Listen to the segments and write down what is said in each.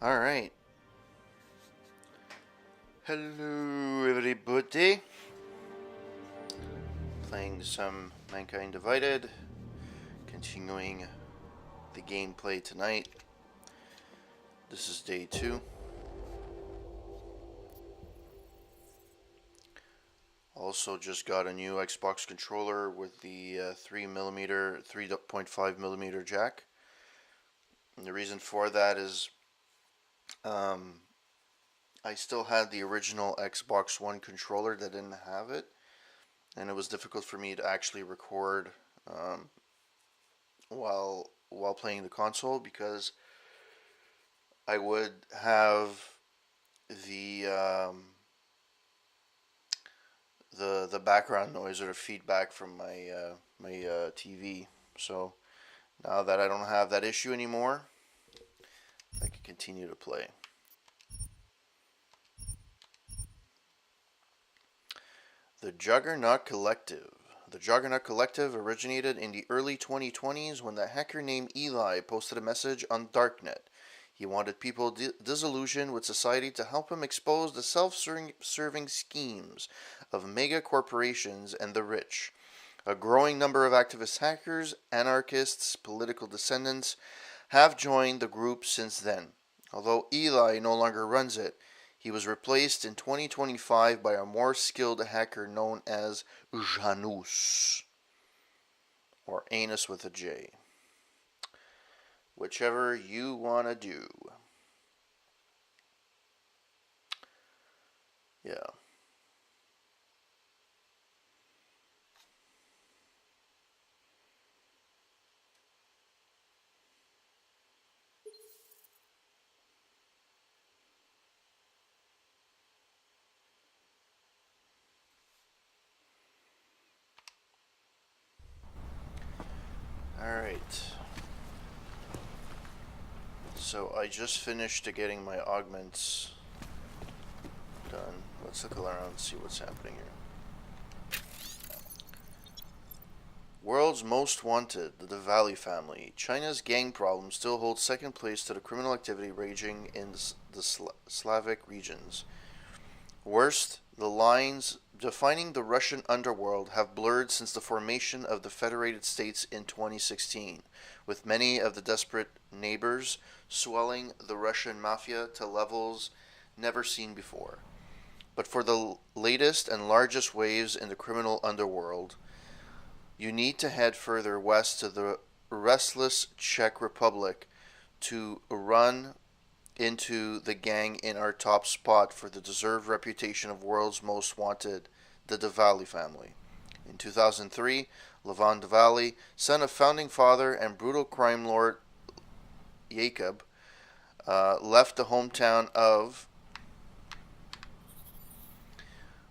All right. Hello, everybody. Playing some Mankind Divided. Continuing the gameplay tonight. This is day 2. Also just got a new Xbox controller with the 3.5 millimeter jack. And the reason for that is I still had the original Xbox One controller that didn't have it, and it was difficult for me to actually record while playing the console because I would have the the background noise or the feedback from my TV. So now that I don't have that issue anymore, I can continue to play. The Juggernaut Collective. The Juggernaut Collective originated in the early 2020s when the hacker named Eli posted a message on Darknet. He wanted people disillusioned with society to help him expose the self-serving schemes of mega corporations and the rich. A growing number of activist hackers, anarchists, political dissidents have joined the group since then. Although Eli no longer runs it, he was replaced in 2025 by a more skilled hacker known as Janus, or Anus with a J. Whichever you want to do. Yeah. Alright. So I just finished getting my augments done. Let's look around and see what's happening here. World's Most Wanted, the Valley family. China's gang problem still holds second place to the criminal activity raging in the Slavic regions. Worst, the lines defining the Russian underworld have blurred since the formation of the Federated States in 2016, with many of the desperate neighbors swelling the Russian mafia to levels never seen before. But for the latest and largest waves in the criminal underworld, you need to head further west to the restless Czech Republic to run into the gang in our top spot for the deserved reputation of world's most wanted, the Diwali family. In 2003, Levon Diwali, son of founding father and brutal crime lord Jacob, left the hometown of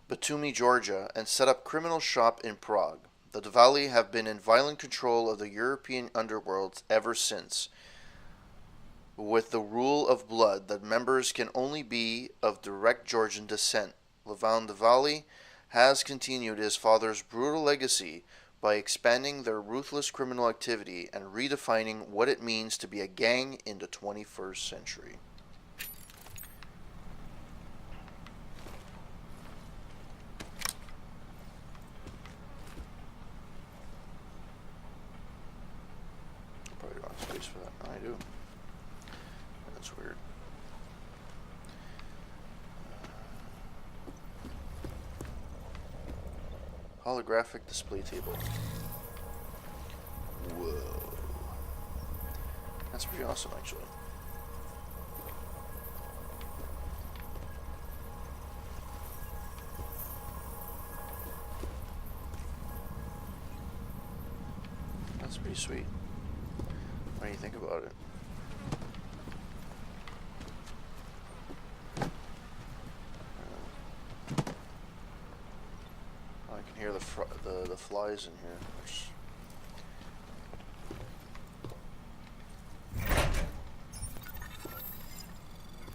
Batumi, Georgia, and set up criminal shop in Prague. The Diwali have been in violent control of the European underworld ever since, with the rule of blood that members can only be of direct Georgian descent. Levon Diwali has continued his father's brutal legacy by expanding their ruthless criminal activity and redefining what it means to be a gang in the 21st century. Probably don't have space for that. No, I do. That's weird. Holographic display table. Whoa. That's pretty awesome, actually. That's pretty sweet. What do you think about it? I can hear the flies in here.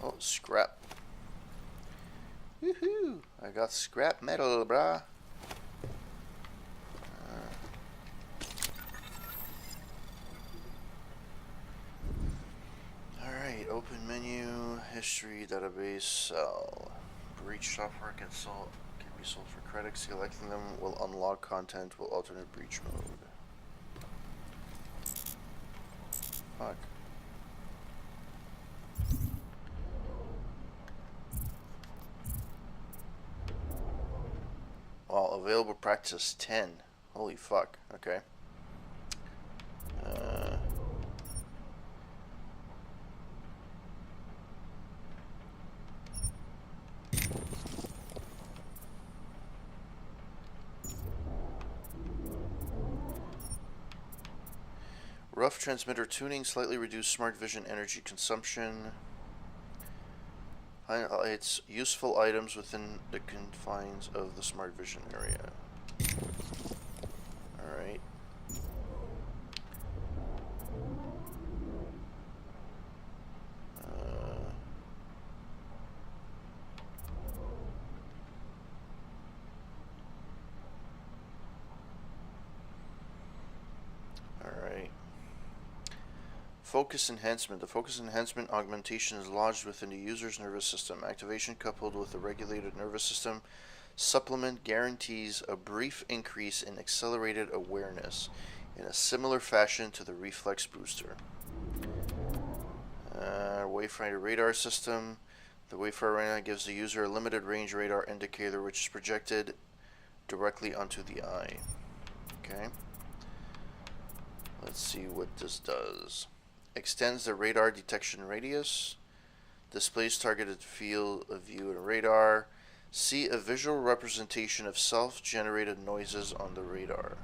Oh, scrap. Woohoo! I got scrap metal, brah. Alright, open menu. history database cell. Breach software can be sold for credits. Selecting them will unlock content will alternate breach mode. Fuck. Well, available practice 10. Holy fuck. Okay. Rough transmitter tuning, slightly reduced smart vision energy consumption. Highlights useful items within the confines of the smart vision area. Alright. Alright. Focus enhancement. The focus enhancement augmentation is lodged within the user's nervous system. Activation coupled with the regulated nervous system supplement guarantees a brief increase in accelerated awareness in a similar fashion to the reflex booster. Wayfinder radar system. The Wayfinder radar gives the user a limited range radar indicator which is projected directly onto the eye. Okay. Let's see what this does. Extends the radar detection radius. Displays targeted field of view and radar. See a visual representation of self-generated noises on the radar.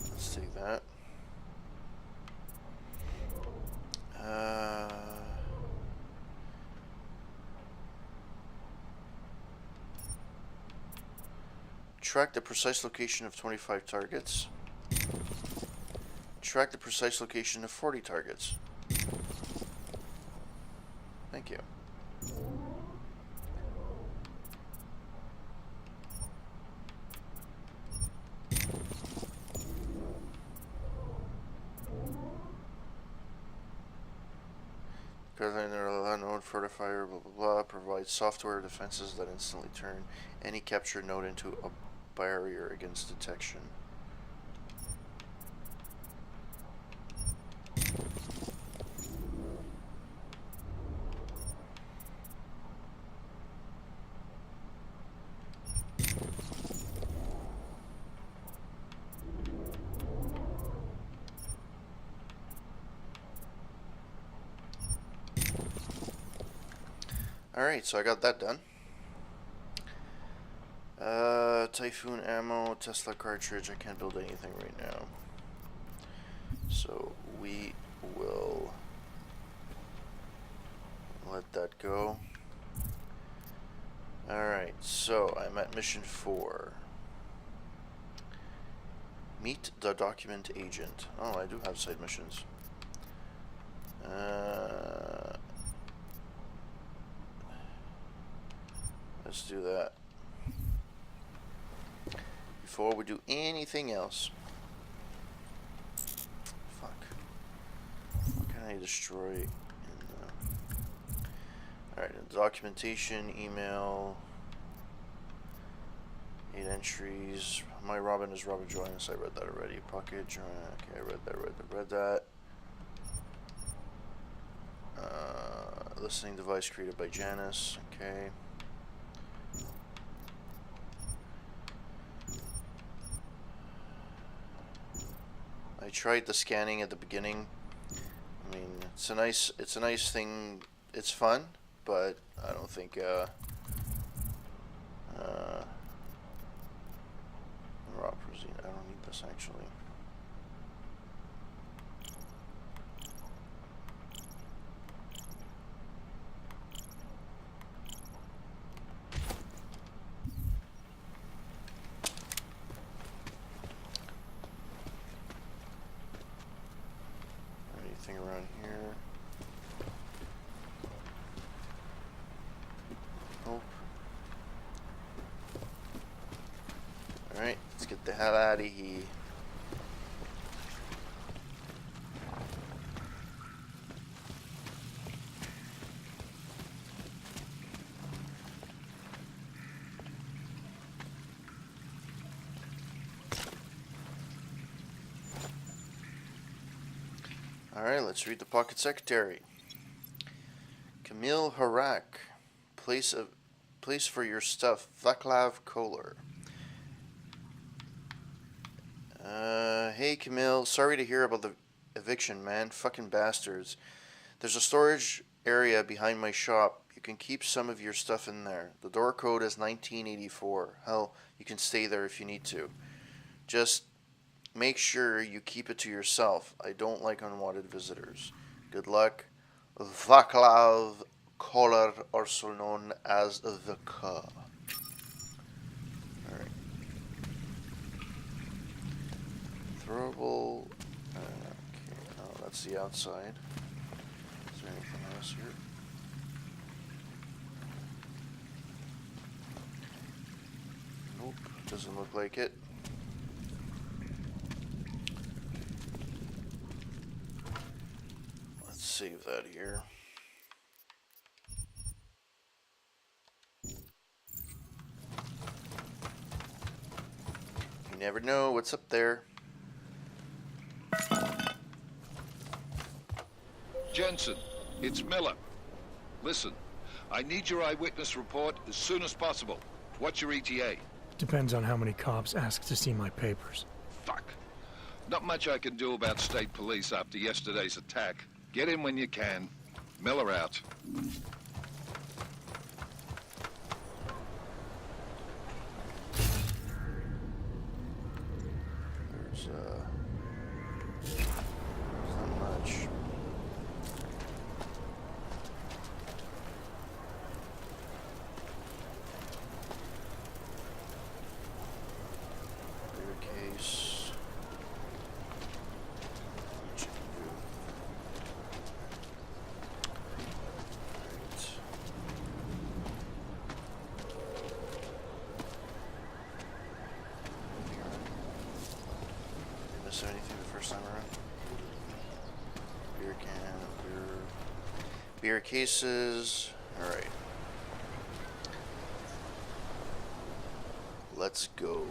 Let's take that. Track the precise location of 25 targets. Track the precise location of 40 targets. Thank you. Node fortifier, blah blah blah, provides software defenses that instantly turn any captured node into a barrier against detection. Alright, so I got that done. Typhoon ammo, Tesla cartridge. I can't build anything right now. So we will let that go. Alright, so I'm at mission 4. Meet the document agent. Oh, I do have side missions. Let's do that. Before we do anything else. Fuck. What can I destroy in Alright, documentation, email, 8 entries. My Robin is Robin Joyce. I read that already. Pocket, okay, I read that. Listening device created by Janice. Okay. I tried the scanning at the beginning. I mean, it's a nice thing. It's fun, but I don't think raw protein. I don't need this actually. Anything around here? Nope. Alright, let's get the hell out of here. let's read the pocket secretary. Camille Harak. Place for your stuff. Vaclav Kolar. Hey Camille, sorry to hear about the eviction, man. Fucking bastards. There's a storage area behind my shop. You can keep some of your stuff in there. The door code is 1984. Hell, you can stay there if you need to. Just make sure you keep it to yourself. I don't like unwanted visitors. Good luck. Vaclav Kolar, also known as the K. Alright. Throwable. Okay, no, that's the outside. Is there anything else here? Nope, doesn't look like it. Let's save that here. You never know what's up there. Jensen, it's Miller. Listen, I need your eyewitness report as soon as possible. What's your ETA? Depends on how many cops ask to see my papers. Fuck. Not much I can do about state police after yesterday's attack. Get in when you can. Miller out. There's not much. Case. What you can do. Right. Did I miss anything the first time around? Beer can, beer cases. All right. Let's go.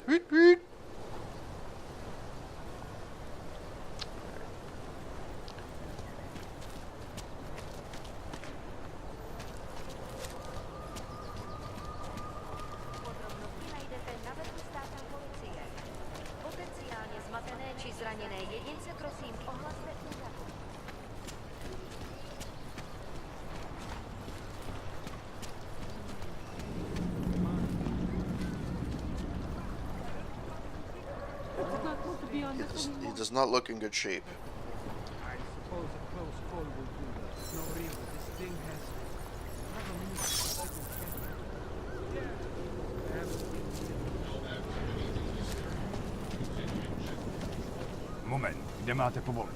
Hoot, hoot. He does not look in good shape. I suppose a close call will do that. No, really, this thing has... Moment, idemate powoli.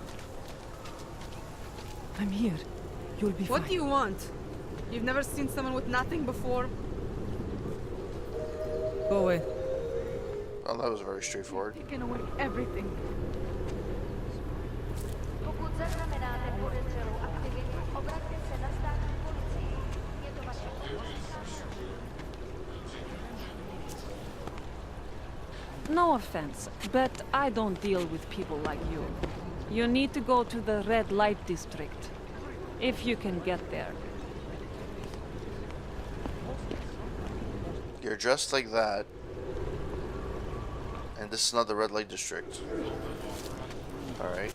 I'm here. You'll be fine. What do you want? You've never seen someone with nothing before? Go away. Well, that was very straightforward. Taken away everything. No offense, but I don't deal with people like you. You need to go to the red light district. If you can get there. You're dressed like that. And this is not the red light district. Alright.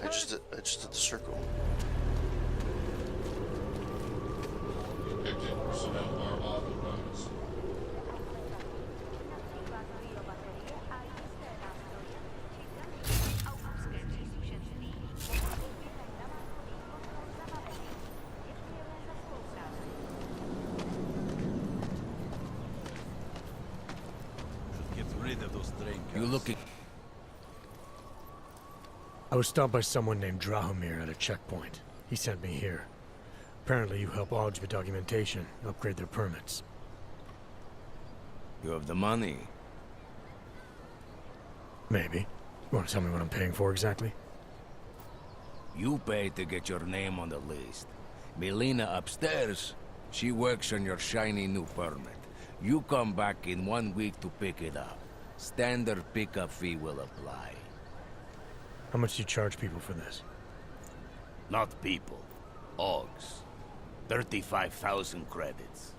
I just did the circle. Get rid of those drain cars. You looking? I was stopped by someone named Drahomir at a checkpoint. He sent me here. Apparently you help Augs with documentation, upgrade their permits. You have the money. Maybe. You want to tell me what I'm paying for exactly? You pay to get your name on the list. Melina upstairs, she works on your shiny new permit. You come back in 1 week to pick it up. Standard pickup fee will apply. How much do you charge people for this? Not people. Augs. 35,000 credits.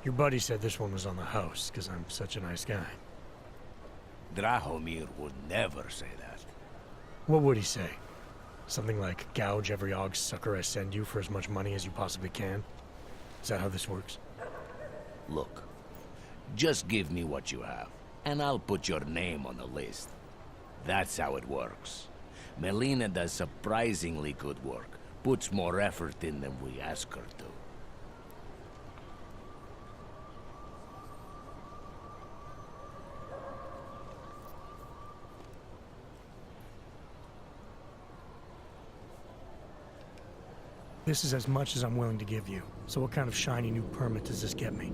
Your buddy said this one was on the house, because I'm such a nice guy. Drahomir would never say that. What would he say? Something like, gouge every Aug sucker I send you for as much money as you possibly can? Is that how this works? Look, just give me what you have, and I'll put your name on the list. That's how it works. Melina does surprisingly good work, puts more effort in than we ask her to. This is as much as I'm willing to give you. So what kind of shiny new permit does this get me?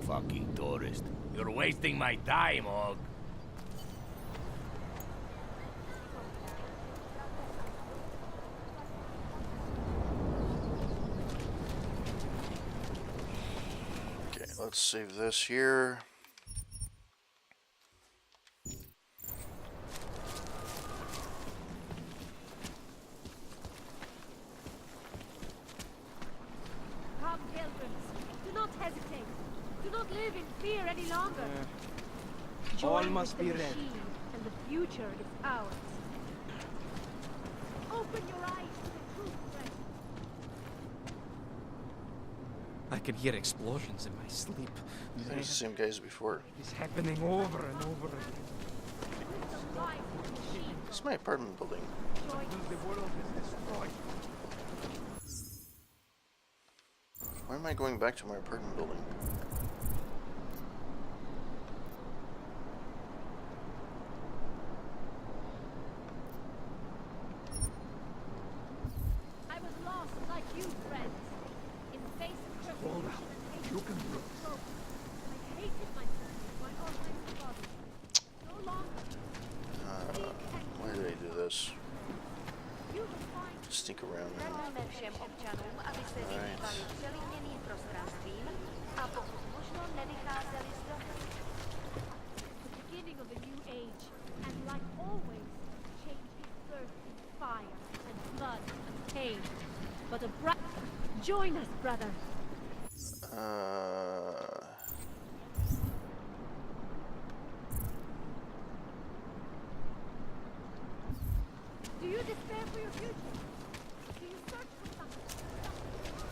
Fucking tourist. You're wasting my time, Aug. Okay, let's save this here. Come, pilgrims. Do not hesitate. Do not live in fear any longer. All Join must with be the ready. machine, and the future is ours. Open your eyes to the truth, friend. I can hear explosions in my sleep. I think Man, it's the same guys before. it's happening over and over again. Wisdom lies in the machine. This is my apartment building. Join us. The world is destroyed. Why am I going back to my apartment building? I was lost like you, friends. In the face of Hold persecution out. and hatred You can and do reproach, I hated myself, my almighty body. No longer. Why did I do this? You will find Sneak around now. Želáme všem občanům, aby se vyhýbali přelidněným prostranstvím a pokud možno nevycházeli z domu. the beginning of a new age, and like always, change is birthed in fire and blood and pain. But a bright... Join us, brother. Do you despair for your future? Do you search for something?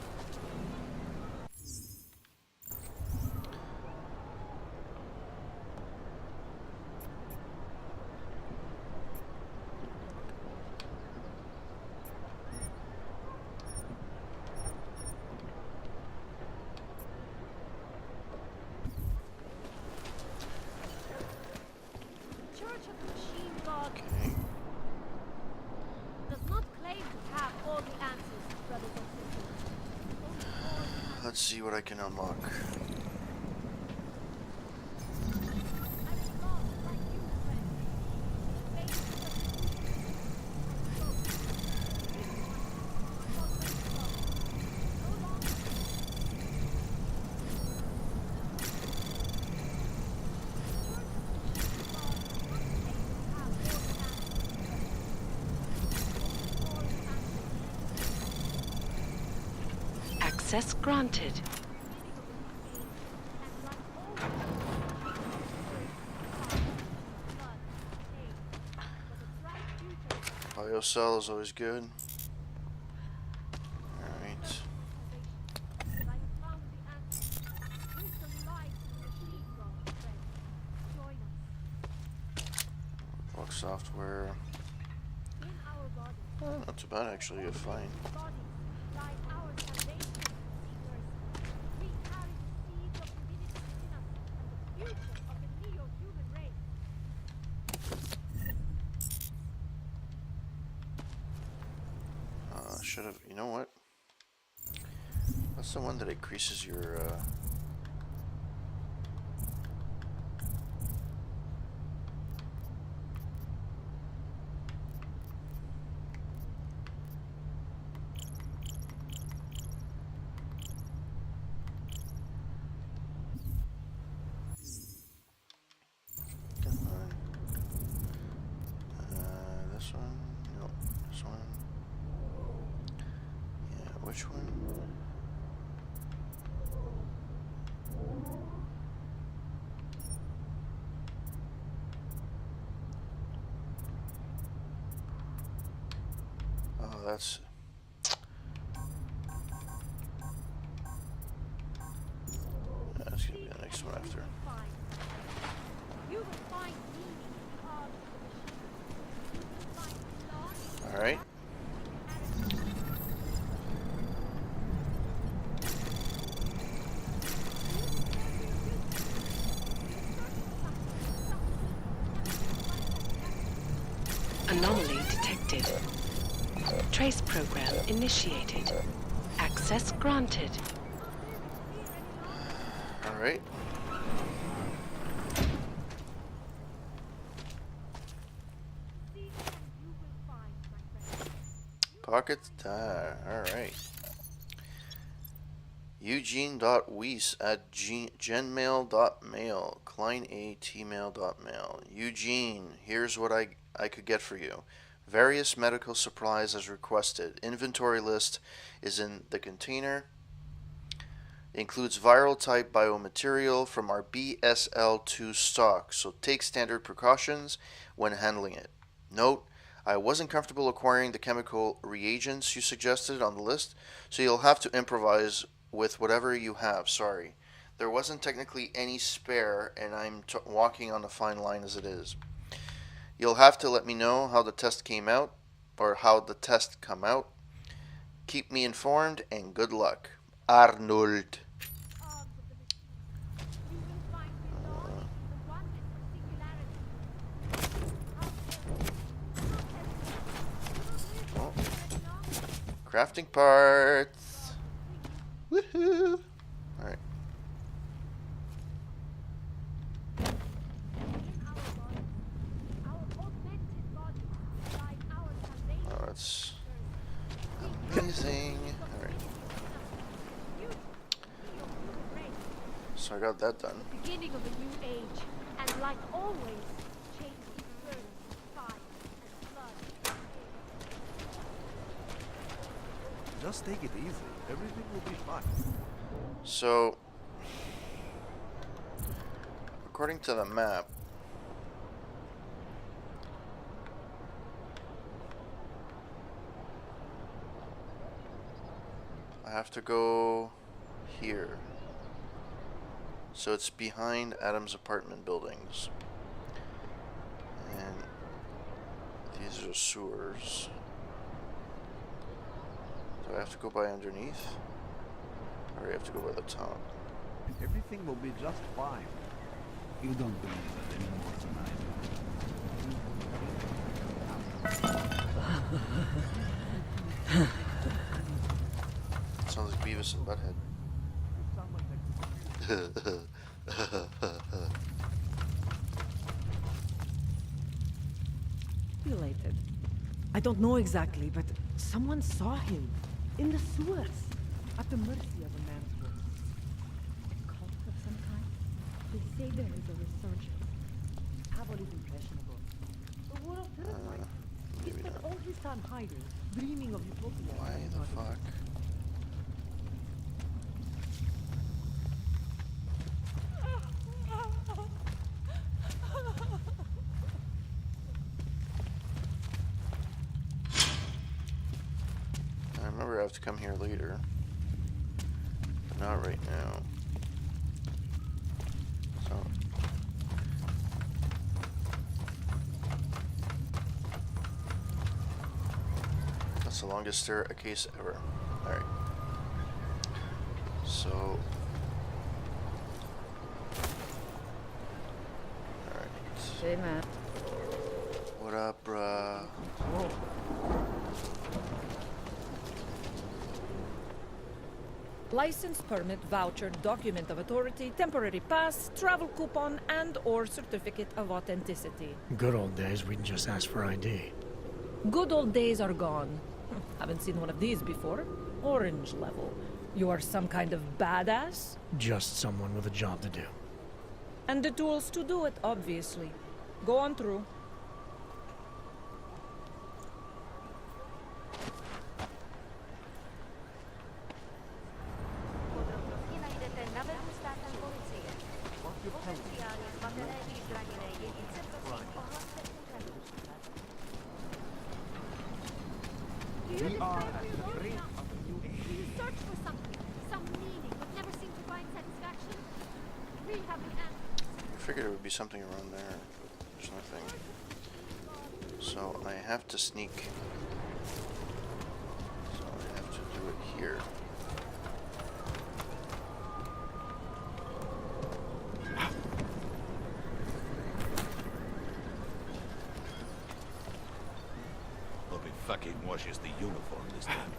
The Church of the Machine God Okay. does not claim to have all the answers, brothers and sisters. Only all the answers. Let's see what I can unlock. I was lost like you, friend. Faced with the no longer. Access granted. Biocell is always good. Alright. Block software. Oh, not too bad actually, you're fine. should have. You know what? That's the one that increases your. This one? No. This one? Yeah, which one? Oh, that's... That's gonna be the next one after. You will find meaning in the arms of the machine. You will find love. Alright. Anomaly detected. Trace program initiated. Access granted. Alright. Pocket there. Alright. Eugene.weiss at genmail.mail. Klein@tmail.mail. Eugene, here's what I could get for you. Various medical supplies as requested. Inventory list is in the container. Includes viral type biomaterial from our BSL-2 stock, so take standard precautions when handling it. Note, I wasn't comfortable acquiring the chemical reagents you suggested on the list, so you'll have to improvise with whatever you have. Sorry. There wasn't technically any spare, and I'm walking on a fine line as it is. You'll have to let me know how the test came out, or how the test come out. Keep me informed, and good luck. Arnold. Oh. Crafting parts. Woohoo! Alright. Oh, that's amazing. Alright. So I got that done. Beginning of a new age, and like always, change burns, fire, and blood. Just take it easy. Everything will be fine. So, according to the map, I have to go here. So it's behind Adam's apartment buildings. And these are sewers. Do I have to go by underneath? Or do I have to go by the top? Everything will be just fine. You don't believe it anymore tonight. Sounds like Beavis and Butthead. Related. I don't know exactly, but someone saw him in the sewers, at the mercy of a man's voice. A cult of some kind? They say there is a resurgence. Pavel is impressionable. The world didn't like him. He spent all his time hiding, dreaming of utopia. Why the fuck? I remember I have to come here later. But not right now. So. That's the longest staircase ever. Alright. So. Alright. Hey, man. What up, bruh? Whoa. License, permit, voucher, document of authority, temporary pass, travel coupon, and or certificate of authenticity. Good old days, we'd just ask for ID. Good old days are gone. Haven't seen one of these before. Orange level. You are some kind of badass? Just someone with a job to do. And the tools to do it, obviously. Go on through. We are at the brink of a new age. You search for something, some meaning, but never seem to find satisfaction. We have the answer. I figured it would be something around there, but there's nothing. So I have to sneak. So I have to do it here. Hope it fucking washes the uniform this time.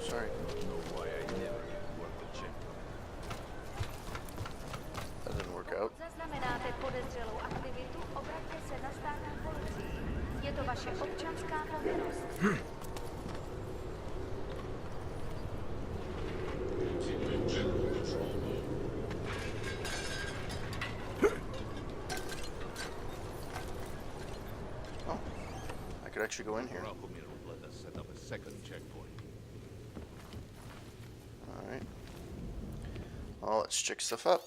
Sorry. Know why I never even worked the check. That didn't work out. Zaznamenáte podezřelou aktivitu, obraťte se na státní policii. Je to vaše občanská povinnost. Oh, I could actually go in here. Alphamir will let us set up a second checkpoint. Alright. Well, let's check stuff up.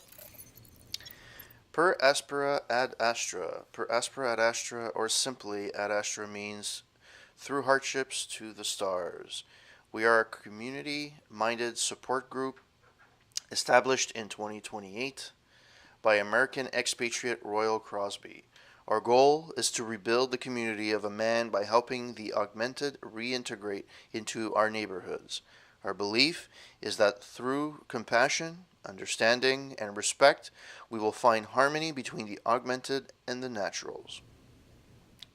Per aspera ad astra. Per aspera ad astra, or simply ad astra, means through hardships to the stars. We are a community-minded support group established in 2028 by American expatriate Royal Crosby. Our goal is to rebuild the community of a man by helping the augmented reintegrate into our neighborhoods. Our belief is that through compassion, understanding, and respect, we will find harmony between the augmented and the naturals.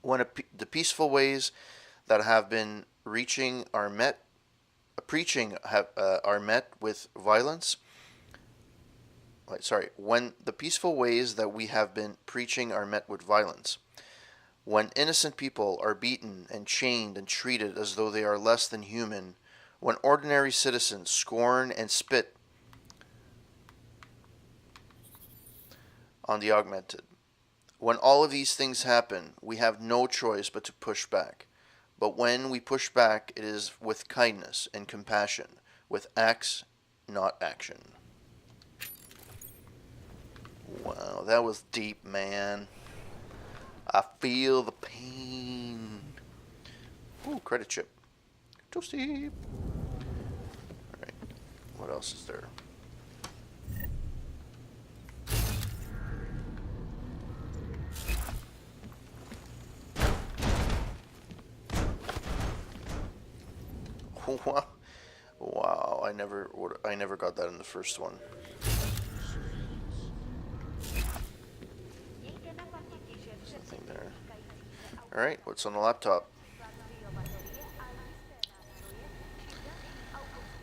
When the peaceful ways that have been are met with violence. When the peaceful ways that we have been preaching are met with violence. When innocent people are beaten and chained and treated as though they are less than human. When ordinary citizens scorn and spit on the augmented. When all of these things happen, we have no choice but to push back. But when we push back, it is with kindness and compassion, with acts, not action. Wow, that was deep, man. I feel the pain. Ooh, credit chip. Toasty. Alright, what else is there? Wow, I never got that in the first one. Nothing there. Alright, what's on the laptop?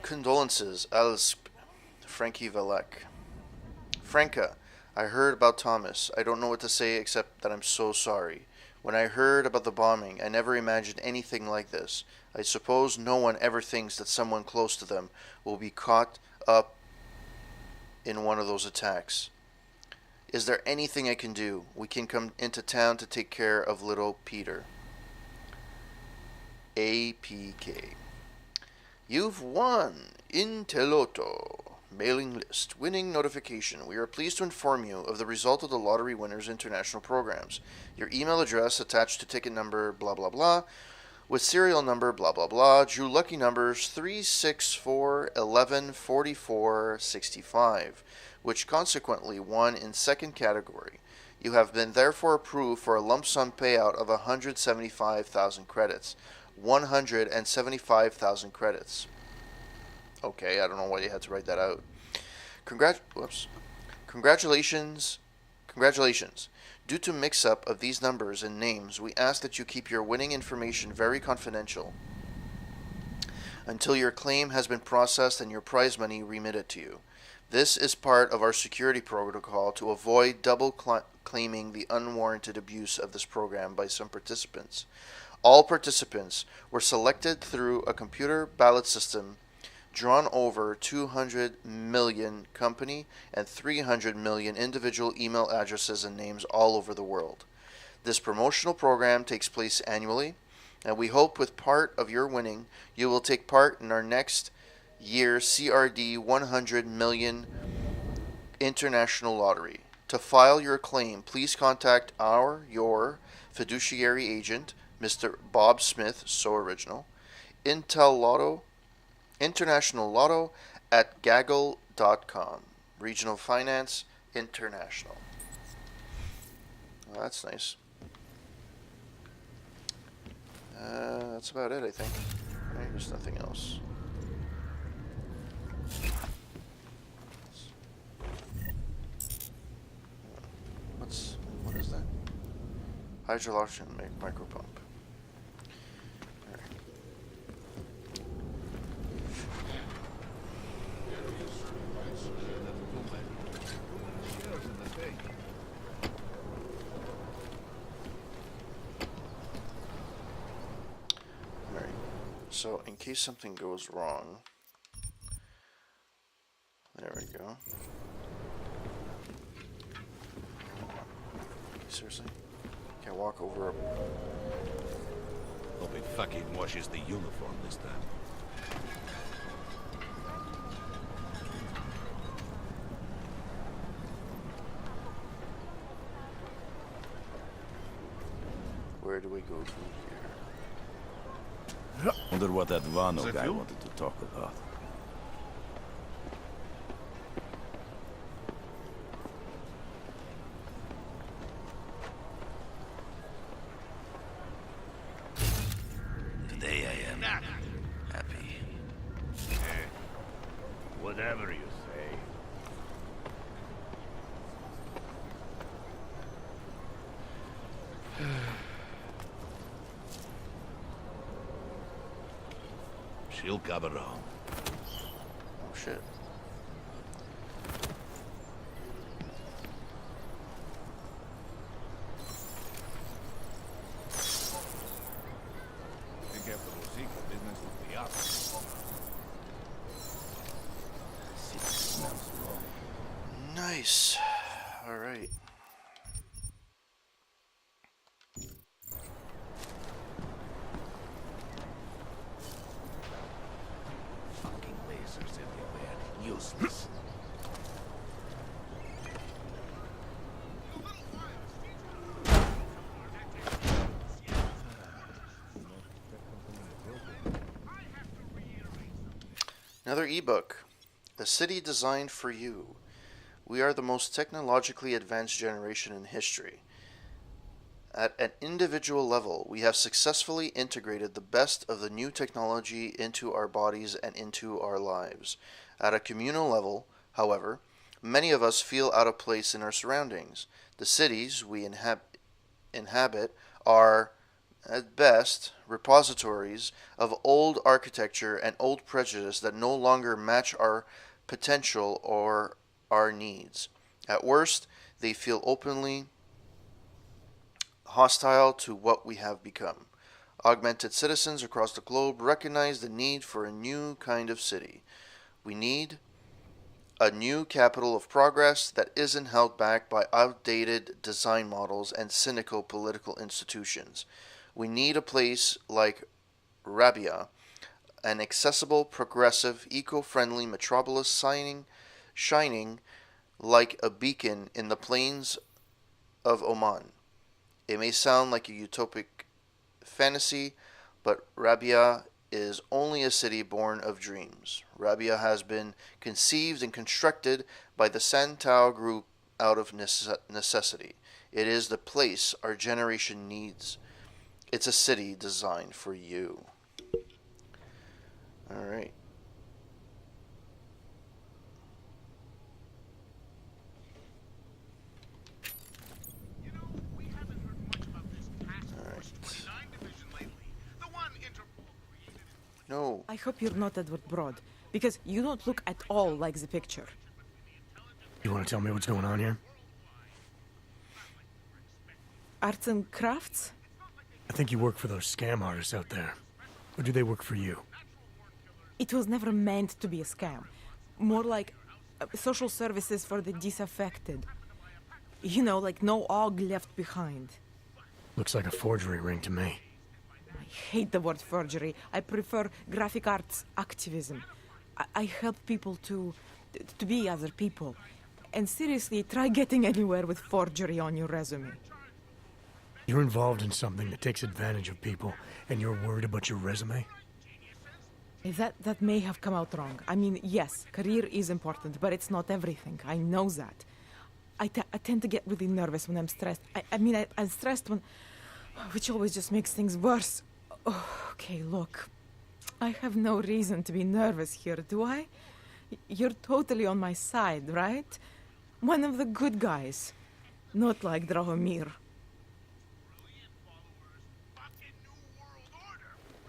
Condolences, Alice, Frankie Velek. Franca, I heard about Thomas. I don't know what to say except that I'm so sorry. When I heard about the bombing, I never imagined anything like this. I suppose no one ever thinks that someone close to them will be caught up in one of those attacks. Is there anything I can do? We can come into town to take care of little Peter. APK. You've won Inteloto mailing list winning notification. We are pleased to inform you of the result of the Lottery Winners International programs. Your email address attached to ticket number blah blah blah with serial number blah blah blah drew lucky numbers 3, 6, 4, 11, 44, 65, which consequently won in second category. You have been therefore approved for a lump sum payout of 175,000 credits. 175,000 credits. Okay, I don't know why you had to write that out. Congratulations. Due to mix-up of these numbers and names, we ask that you keep your winning information very confidential. until your claim has been processed and your prize money remitted to you. This is part of our security protocol to avoid double claiming the unwarranted abuse of this program by some participants. All participants were selected through a computer ballot system drawn over 200 million company and 300 million individual email addresses and names all over the world. This promotional program takes place annually, and we hope with part of your winning, you will take part in our next year's CRD 100 million international lottery. To file your claim, please contact your fiduciary agent, Mr. Bob Smith, so original, International Lotto at gaggle.com. Regional Finance International. Well, that's nice. That's about it, I think. Right, there's nothing else. What is that? Hydrogen micropump. Alright. So, in case something goes wrong, there we go. Seriously? Can't walk over a... Hope it fucking washes the uniform this time. Where do we go from here? Wonder what that Vano guy wanted to talk about. Today I am happy. Whatever you say. She'll come around. Oh shit. Think after the secret business will be up. City smells wrong. Nice. Alright. Fucking lasers everywhere. Useless. Another ebook. The City Designed for You. We are the most technologically advanced generation in history. At an individual level, we have successfully integrated the best of the new technology into our bodies and into our lives. At a communal level, however, many of us feel out of place in our surroundings. The cities we inhabit are, at best, repositories of old architecture and old prejudice that no longer match our potential or our needs. At worst, they feel openly hostile to what we have become. Augmented citizens across the globe recognize the need for a new kind of city. We need a new capital of progress that isn't held back by outdated design models and cynical political institutions. We need a place like Rabia, an accessible, progressive, eco-friendly metropolis shining like a beacon in the plains of Oman. It may sound like a utopic fantasy, but Rabia is only a city born of dreams. Rabia has been conceived and constructed by the Santao group out of necessity. It is the place our generation needs. It's a city designed for you. All right. No. I hope you're not Edward Broad, because you don't look at all like the picture. You want to tell me what's going on here? Arts and crafts? I think you work for those scam artists out there. Or do they work for you? It was never meant to be a scam. More like social services for the disaffected. You know, like no og left behind. Looks like a forgery ring to me. I hate the word forgery. I prefer graphic arts activism. I help people to be other people. And seriously, try getting anywhere with forgery on your resume. You're involved in something that takes advantage of people, and you're worried about your resume? That may have come out wrong. I mean, yes, career is important, but it's not everything. I know that. I tend to get really nervous when I'm stressed. I'm stressed when... which always just makes things worse. Oh, okay, look. I have no reason to be nervous here, do I? You're totally on my side, right? One of the good guys. Not like Drahomir.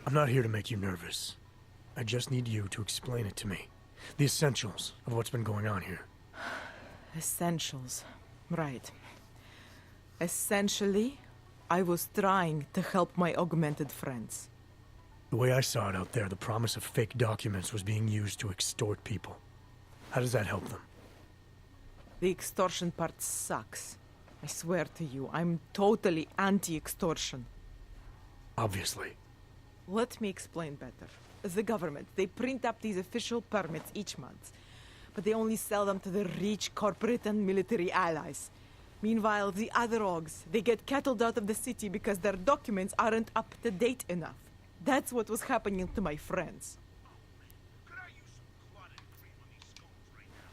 I'm not here to make you nervous. I just need you to explain it to me. The essentials of what's been going on here. Essentials. Right. Essentially, I was trying to help my augmented friends. The way I saw it out there, the promise of fake documents was being used to extort people. How does that help them? The extortion part sucks. I swear to you, I'm totally anti-extortion. Obviously. Let me explain better. The government, they print up these official permits each month, but they only sell them to the rich corporate and military allies. Meanwhile, the other Ogs, they get cattled out of the city because their documents aren't up to date enough. That's what was happening to my friends.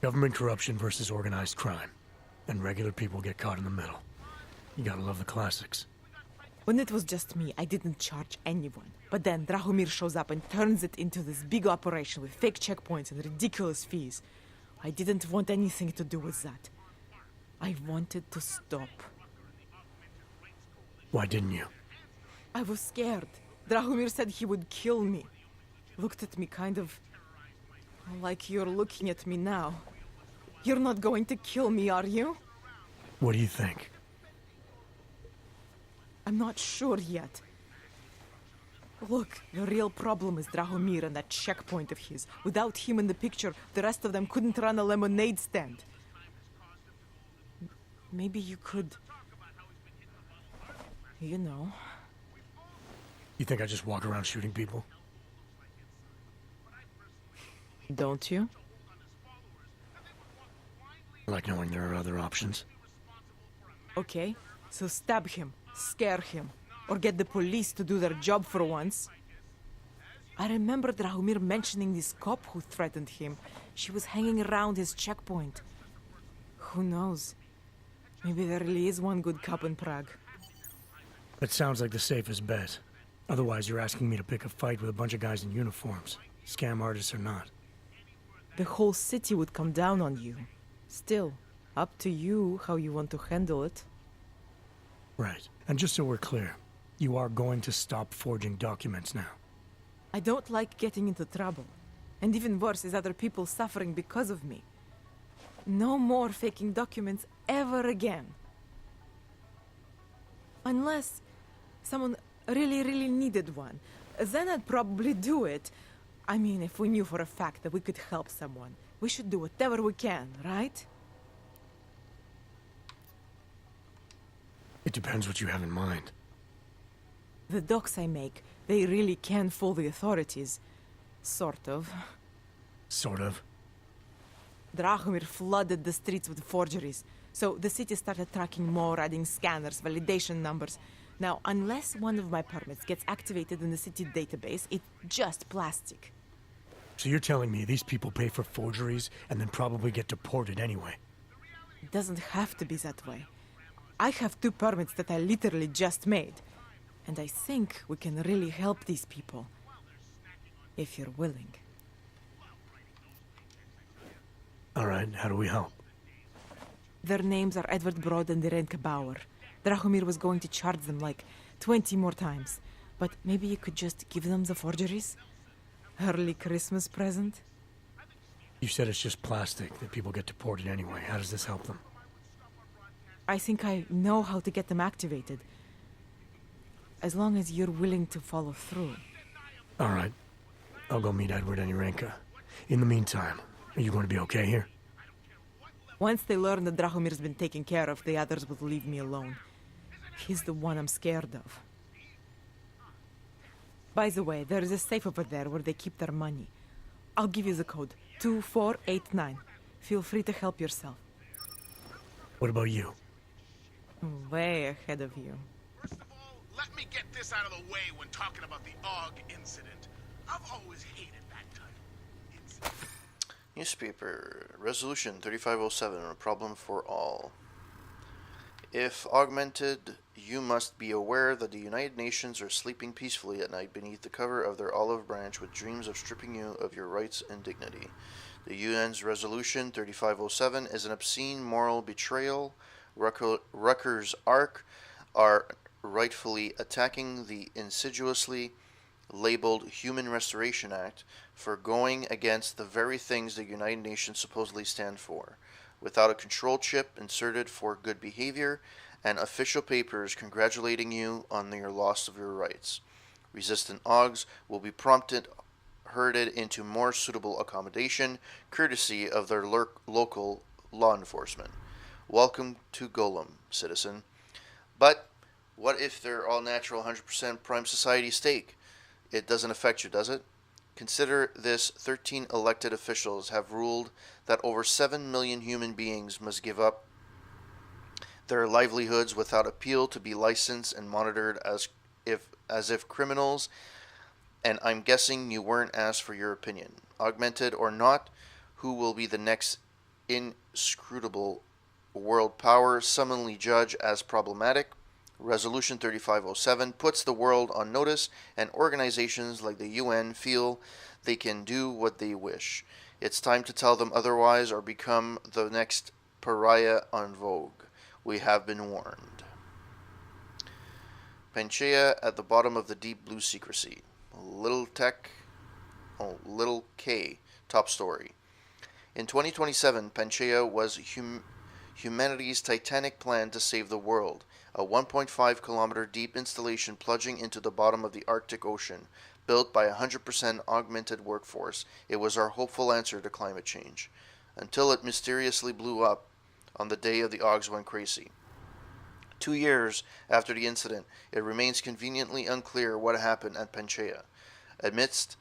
Government corruption versus organized crime. And regular people get caught in the middle. You gotta love the classics. When it was just me, I didn't charge anyone. But then Drahomir shows up and turns it into this big operation with fake checkpoints and ridiculous fees. I didn't want anything to do with that. I wanted to stop. Why didn't you? I was scared. Drahomir said he would kill me. Looked at me kind of... like you're looking at me now. You're not going to kill me, are you? What do you think? I'm not sure yet. Look, the real problem is Drahomir and that checkpoint of his. Without him in the picture, the rest of them couldn't run a lemonade stand. Maybe you could... you know... You think I just walk around shooting people? Don't you? I like knowing there are other options. Okay, so stab him, scare him, or get the police to do their job for once. I remember Drahomir mentioning this cop who threatened him. She was hanging around his checkpoint. Who knows? Maybe there really is one good cop in Prague. That sounds like the safest bet. Otherwise, you're asking me to pick a fight with a bunch of guys in uniforms. Scam artists or not. The whole city would come down on you. Still, up to you how you want to handle it. Right. And just so we're clear, you are going to stop forging documents now. I don't like getting into trouble. And even worse is other people suffering because of me. No more faking documents ever again. Unless someone really needed one. Then I'd probably do it. I mean, if we knew for a fact that we could help someone, we should do whatever we can, right? It depends what you have in mind. The docs I make, they really can fool the authorities. Sort of. Sort of. Drahomir flooded the streets with forgeries, so the city started tracking more, adding scanners, validation numbers. Now, unless one of my permits gets activated in the city database, it's just plastic. So you're telling me these people pay for forgeries and then probably get deported anyway? It doesn't have to be that way. I have 2 permits that I literally just made. And I think we can really help these people. If you're willing. Alright, how do we help? Their names are Edward Broad and Irenka Bauer. Drahomir was going to charge them like 20 more times. But maybe you could just give them the forgeries? Early Christmas present? You said it's just plastic, that people get deported anyway. How does this help them? I think I know how to get them activated. As long as you're willing to follow through. All right. I'll go meet Edward and Urenka. In the meantime, are you going to be okay here? Once they learn that Drahomir's been taken care of, the others will leave me alone. He's the one I'm scared of. By the way, there is a safe over there where they keep their money. I'll give you the code. 2489. Feel free to help yourself. What about you? Way ahead of you. First of all, let me get this out of the way when talking about the AUG incident. I've always hated that type of incident. Newspaper. Resolution 3507. A problem for all. If augmented, you must be aware that the United Nations are sleeping peacefully at night beneath the cover of their olive branch with dreams of stripping you of your rights and dignity. The UN's Resolution 3507 is an obscene moral betrayal. Rutgers Ark are rightfully attacking the insidiously labeled Human Restoration Act for going against the very things the United Nations supposedly stand for. Without a control chip inserted for good behavior, and official papers congratulating you on your loss of your rights. Resistant AUGs will be herded into more suitable accommodation, courtesy of their local law enforcement. Welcome to Golem, citizen. But what if they're all natural 100% prime society stake? It doesn't affect you, does it? Consider this: 13 elected officials have ruled that over 7 million human beings must give up their livelihoods without appeal to be licensed and monitored as if criminals, and I'm guessing you weren't asked for your opinion. Augmented or not, who will be the next inscrutable world power summonly judge as problematic? Resolution 3507 puts the world on notice, and organizations like the UN feel they can do what they wish. It's time to tell them otherwise or become the next pariah on Vogue. We have been warned. Panchaea at the bottom of the deep blue secrecy. Little K, top story. In 2027, Panchaea was humanity's titanic plan to save the world. A 1.5 kilometer deep installation plunging into the bottom of the Arctic Ocean, built by a 100% augmented workforce. It was our hopeful answer to climate change. Until it mysteriously blew up on the day of the AUGs went crazy. 2 years after the incident, it remains conveniently unclear what happened at Panchaea. Amidst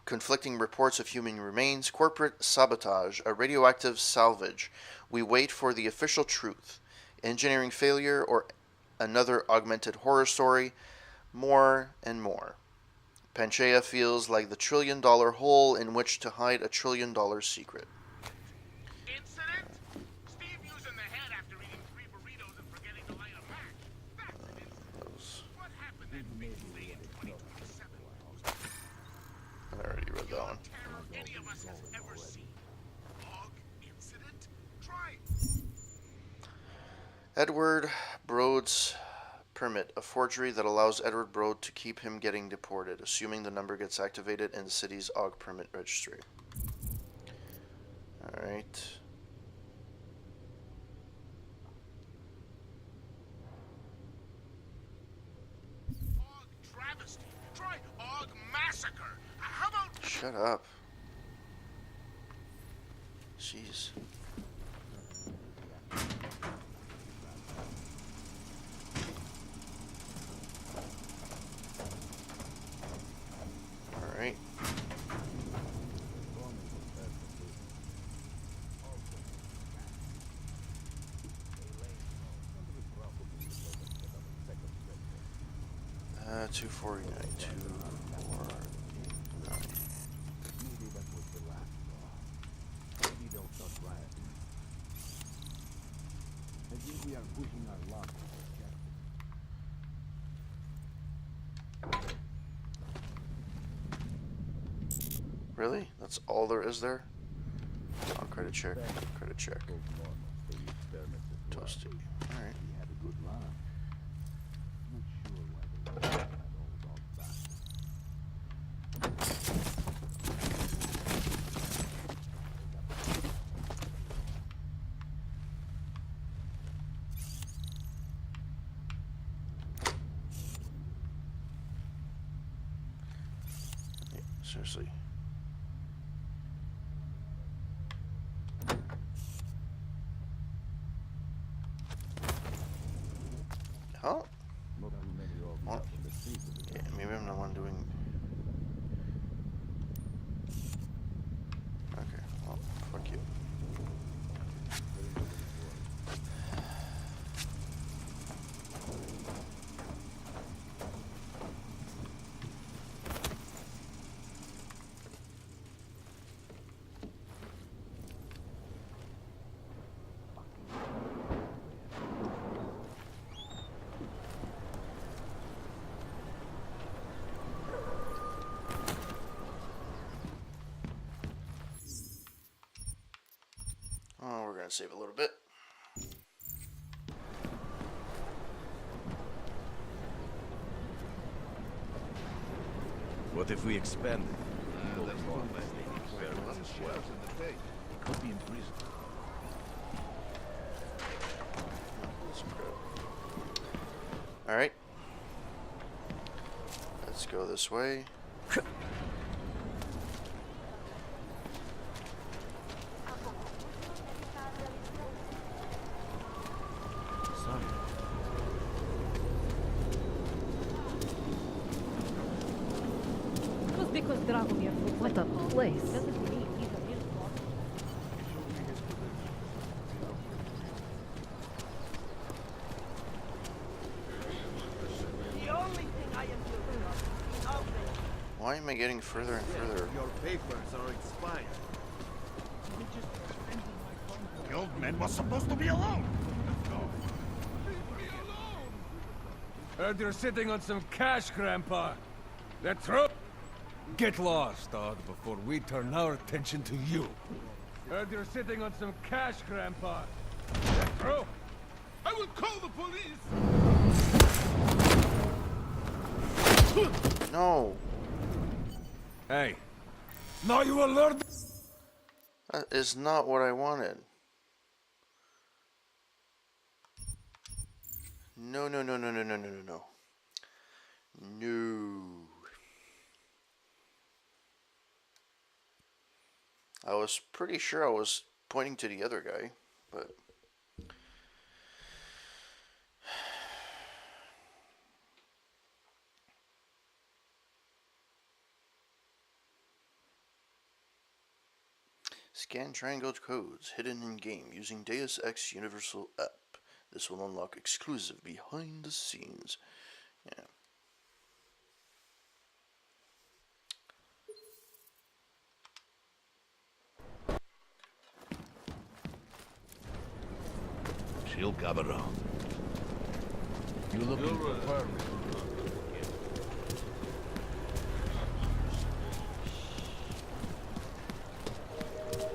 conflicting reports of human remains, corporate sabotage, a radioactive salvage, we wait for the official truth. Engineering failure or another augmented horror story, more and more. Panchaea feels like the $1 trillion hole in which to hide a $1 trillion secret. Incident? Steve using the head after eating 3 burritos and forgetting to light a match. That's an incident. What happened that fateful day in 2027? I already read that one. Any of us has ever seen. AUG incident? Try. Edward Broad's permit, a forgery that allows Edward Broad to keep him getting deported, assuming the number gets activated in the city's AUG permit registry. Alright. AUG travesty. Try AUG massacre. How about... Shut up. Jeez. Alright. Uh, 249, 249. Maybe that was the last straw. Maybe they'll start rioting. I think we are pushing our luck. Really? That's all there is there? Oh, credit check. Credit check. Toasty. Alright. We had a good run. Not sure why they had all dog back. Seriously. Huh? What? Yeah, maybe I'm the one doing... Okay, well, fuck you. Oh, we're gonna save a little bit. What if we expand it? There's one less shells in the tape. He could be in prison. Alright. Let's go this way. Just because Dragomir what a place doesn't mean he's a real boss. The only thing I am guilty of is outrage. Why am I getting further and further? Your papers are expired. The old man was supposed to be alone. Let's go. Heard you're sitting on some cash, Grandpa. That true? Get lost, dog, before we turn our attention to you. Heard you're sitting on some cash, Grandpa. That true? I will call the police. No. Hey. Now you will learn. That is not what I wanted. No, no, no, no, no, no, no, no, no. No. I was pretty sure I was pointing to the other guy, but... Scan triangle codes hidden in game using Deus Ex Universal app. This will unlock exclusive behind the scenes. Yeah. She'll come around. You looking for her?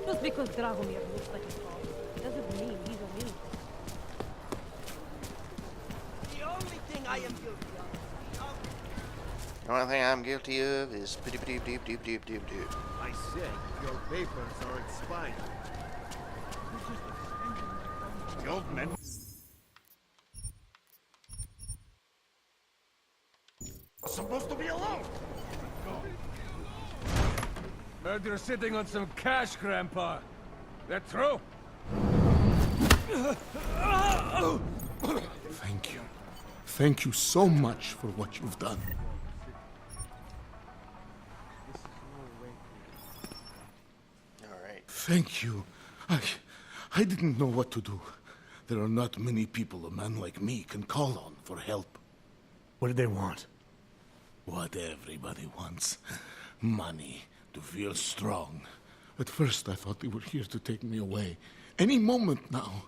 Just because Dragomir looks like a boss doesn't mean he's a real boss. The only thing I am guilty of is outrage. The only thing I'm guilty of is deep deep deep deep deep deep deep. I said your papers are expired. The old man. Was supposed to be alone. Heard you're sitting on some cash, Grandpa. That true? Thank you. Thank you so much for what you've done. Alright. Thank you. I didn't know what to do. There are not many people a man like me can call on for help. What did they want? What everybody wants. Money. To feel strong. At first I thought they were here to take me away. Any moment now,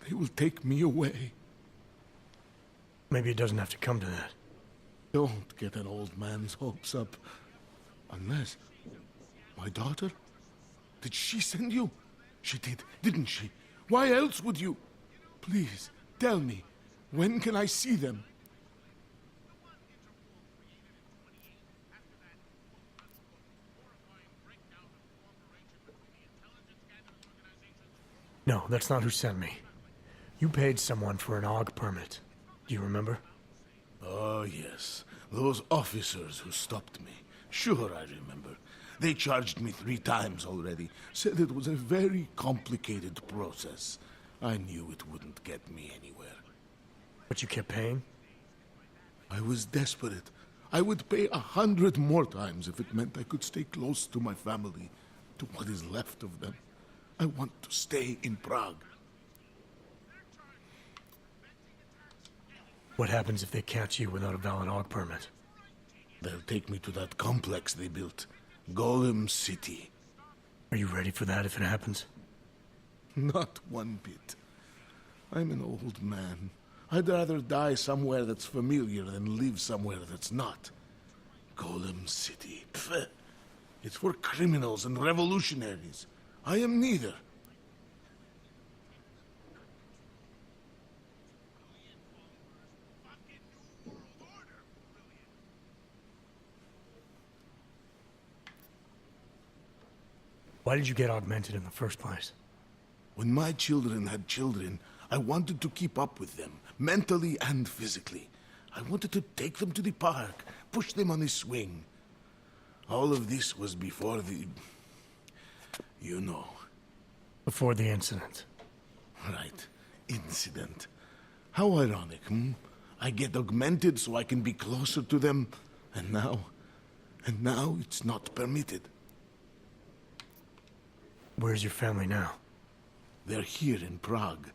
they will take me away. Maybe it doesn't have to come to that. Don't get an old man's hopes up. Unless... My daughter? Did she send you? She did, didn't she? Why else would you? Please, tell me. When can I see them? No, that's not who sent me. You paid someone for an AUG permit. Do you remember? Oh, yes. Those officers who stopped me. Sure, I remember. They charged me 3 times already. Said it was a very complicated process. I knew it wouldn't get me anywhere. But you kept paying? I was desperate. I would pay 100 more times if it meant I could stay close to my family, to what is left of them. I want to stay in Prague. What happens if they catch you without a valid AUG permit? They'll take me to that complex they built. Golem City. Are you ready for that if it happens? Not one bit. I'm an old man. I'd rather die somewhere that's familiar than live somewhere that's not. Golem City. Pfft. It's for criminals and revolutionaries. I am neither. Why did you get augmented in the first place? When my children had children, I wanted to keep up with them, mentally and physically. I wanted to take them to the park, push them on a swing. All of this was before the... you know. Before the incident. Right. Incident. How ironic, hmm? I get augmented so I can be closer to them, and now it's not permitted. Where's your family now? They're here in Prague.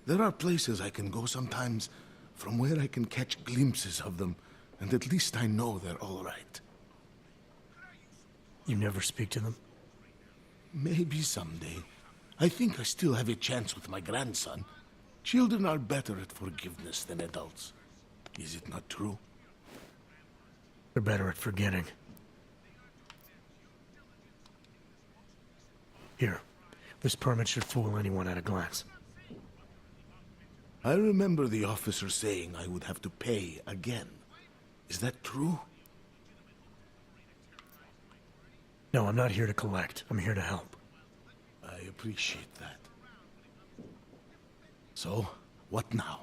There are places I can go sometimes from where I can catch glimpses of them, and at least I know they're all right. You never speak to them? Maybe someday. I think I still have a chance with my grandson. Children are better at forgiveness than adults. Is it not true? They're better at forgetting. Here, this permit should fool anyone at a glance. I remember the officer saying I would have to pay again. Is that true? No, I'm not here to collect. I'm here to help. I appreciate that. So, what now?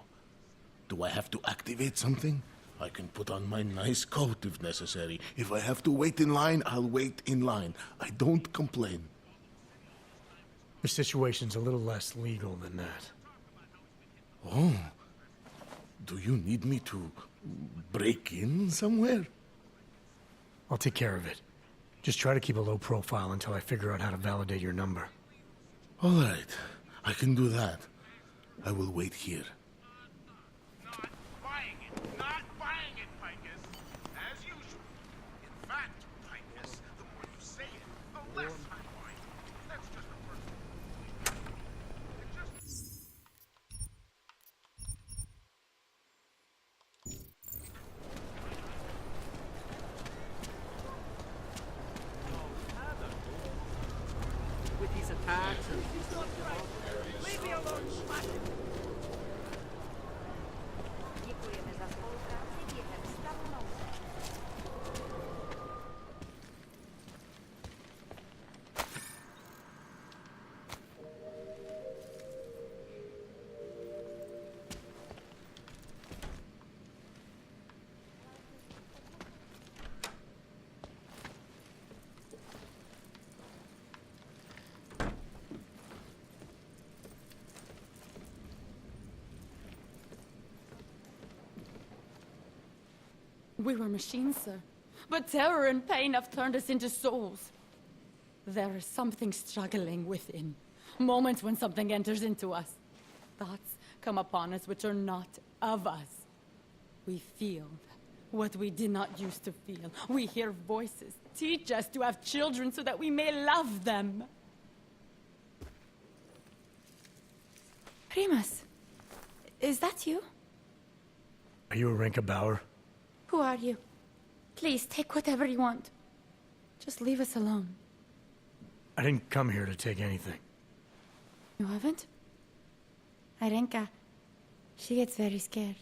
Do I have to activate something? I can put on my nice coat if necessary. If I have to wait in line, I'll wait in line. I don't complain. The situation's a little less legal than that. Oh. Do you need me to break in somewhere? I'll take care of it. Just try to keep a low profile until I figure out how to validate your number. All right. I can do that. I will wait here. Not buying it. Not buying it, Picus. As usual. In fact, Picus, the more you say it, the less I'm buying it. That's just a personal... It just... With these attacks and these... Leave me alone, schmuck! Děkujeme za spolupráci během stavu nouze. We were machines, sir. But terror and pain have turned us into souls. There is something struggling within. Moments when something enters into us. Thoughts come upon us which are not of us. We feel what we did not used to feel. We hear voices. Teach us to have children so that we may love them. Primus, is that you? Are you Arenka Bauer? Who are you? Please, take whatever you want. Just leave us alone. I didn't come here to take anything. You haven't? Arenka, she gets very scared.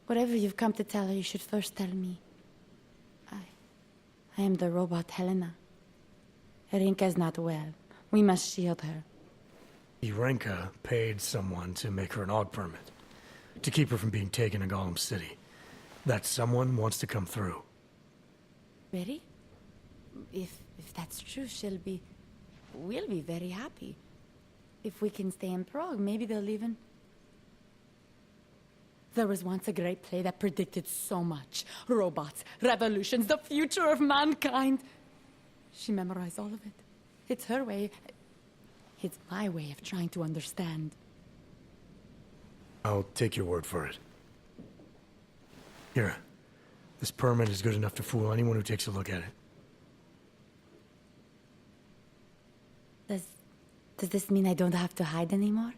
Whatever you've come to tell her, you should first tell me. I am the robot Helena. Arenka's not well. We must shield her. Arenka paid someone to make her an AUG permit. To keep her from being taken to Golem City. That someone wants to come through. Really? If that's true, we'll be very happy. If we can stay in Prague, maybe they'll even... There was once a great play that predicted so much. Robots, revolutions, the future of mankind. She memorized all of it. It's her way. It's my way of trying to understand. I'll take your word for it. Here. This permit is good enough to fool anyone who takes a look at it. Does this mean I don't have to hide anymore?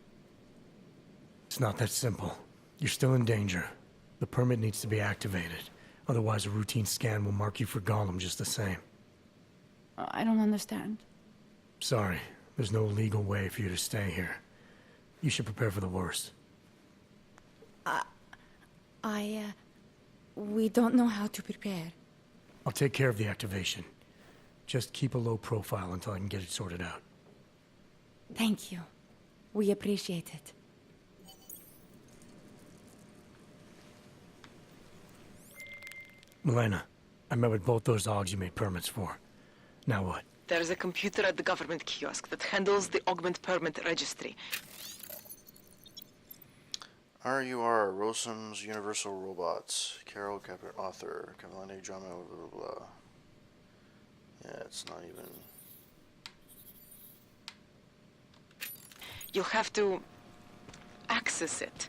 It's not that simple. You're still in danger. The permit needs to be activated. Otherwise, a routine scan will mark you for Gollum just the same. I don't understand. Sorry. There's no legal way for you to stay here. You should prepare for the worst. We don't know how to prepare. I'll take care of the activation. Just keep a low profile until I can get it sorted out. Thank you. We appreciate it. Milena, I met with both those Augs you made permits for. Now what? There's a computer at the government kiosk that handles the augment permit registry. RUR, Rosam's Universal Robots. Carol Capper, author. Cavalante drama, blah, blah, blah. Yeah, it's not even... You have to access it,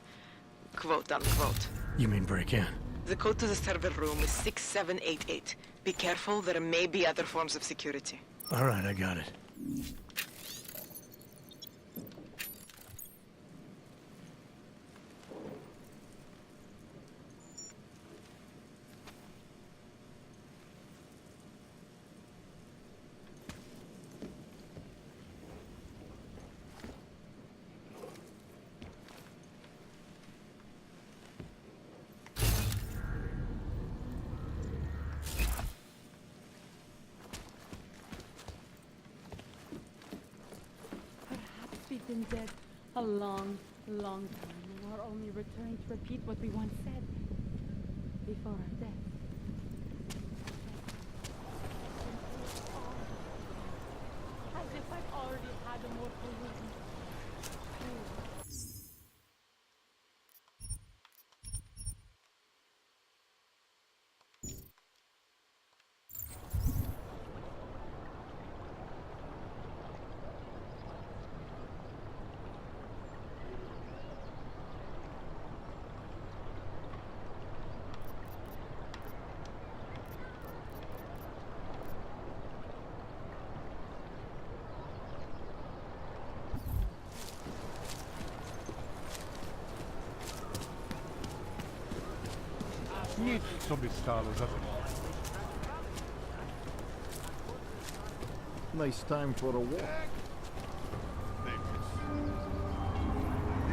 quote unquote. You mean break in? The code to the server room is 6788. Be careful, there may be other forms of security. All right, I got it. We've been dead a long, long time, and are only returning to repeat what we once said before our death. As if I've already had a mortal wound. Nic sobie stale za tym. Nice time for a walk.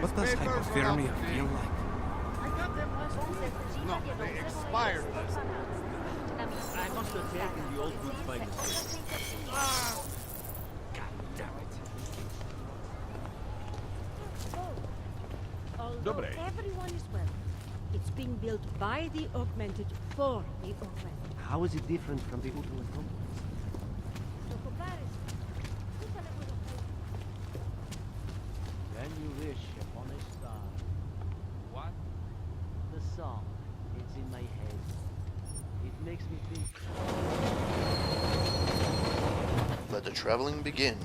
What does hypothermia feel like? No, they expired. I must have taken the old boots by mistake. God damn it. Although everyone is welcome, it's being built by the augmented for the augmented. How is it different from the ultimate complex? So comparison. When you wish upon a star. What? The song. It's in my head. It makes me think. Let the traveling begin.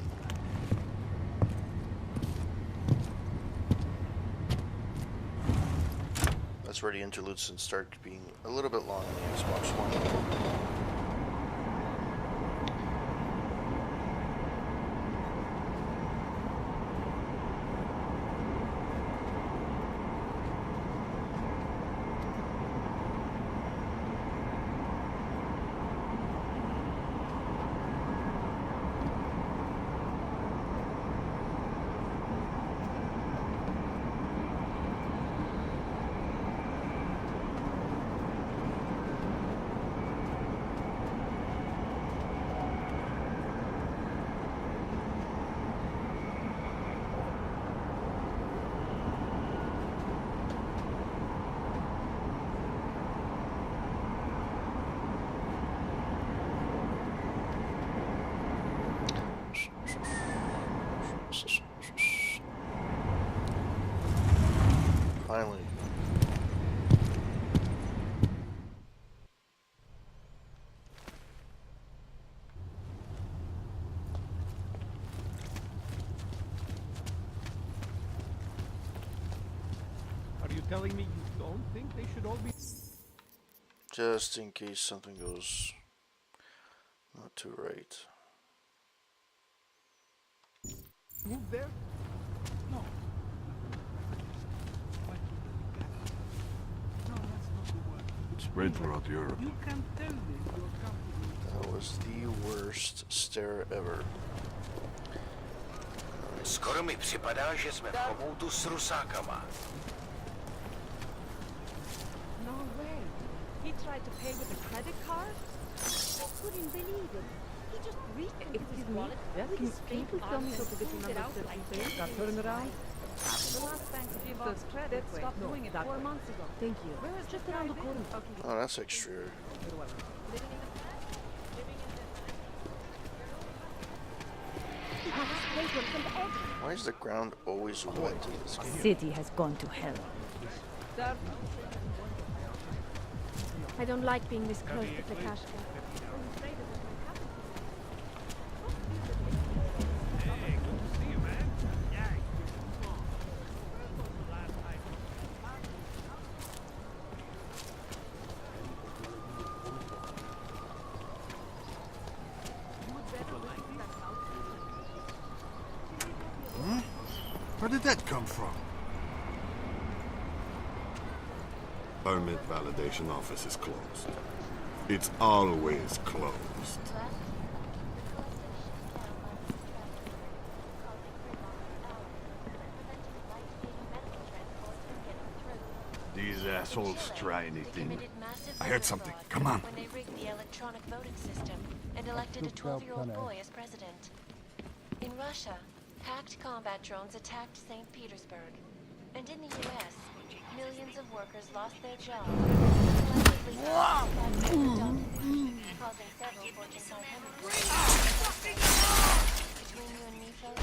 That's where the interludes can start being a little bit long on the Xbox One. telling me you don't think they should all be... Just in case something goes not too right. Move there? No. Spread throughout Europe. You can tell me you're comfortable. That was the worst stare ever. Skoro mi připadá, že jsme v chomoutu s rusákama. No way. He tried to pay with a credit card? I couldn't believe it. He just reached into his wallet Yes, with his can you please tell me and what the different pulled it numbers out that like you say? Got turned around? The last bank to give us credit stopped doing it 4 months ago. Thank you. Where is Just the around the guy corner. then? Oh, that's extra. Why is the ground always wet in this game? City has gone to hell. I don't like being this close to the cash cow. Where did that come from? Permit validation office is closed. It's always closed. These assholes try anything. I heard something. Come on. When they rigged the electronic voting system and elected a 12-year-old boy as president. In Russia, hacked combat drones attacked St. Petersburg. And in the US, millions of workers lost their jobs. Causing several Fortune 500. Between you and me, folks,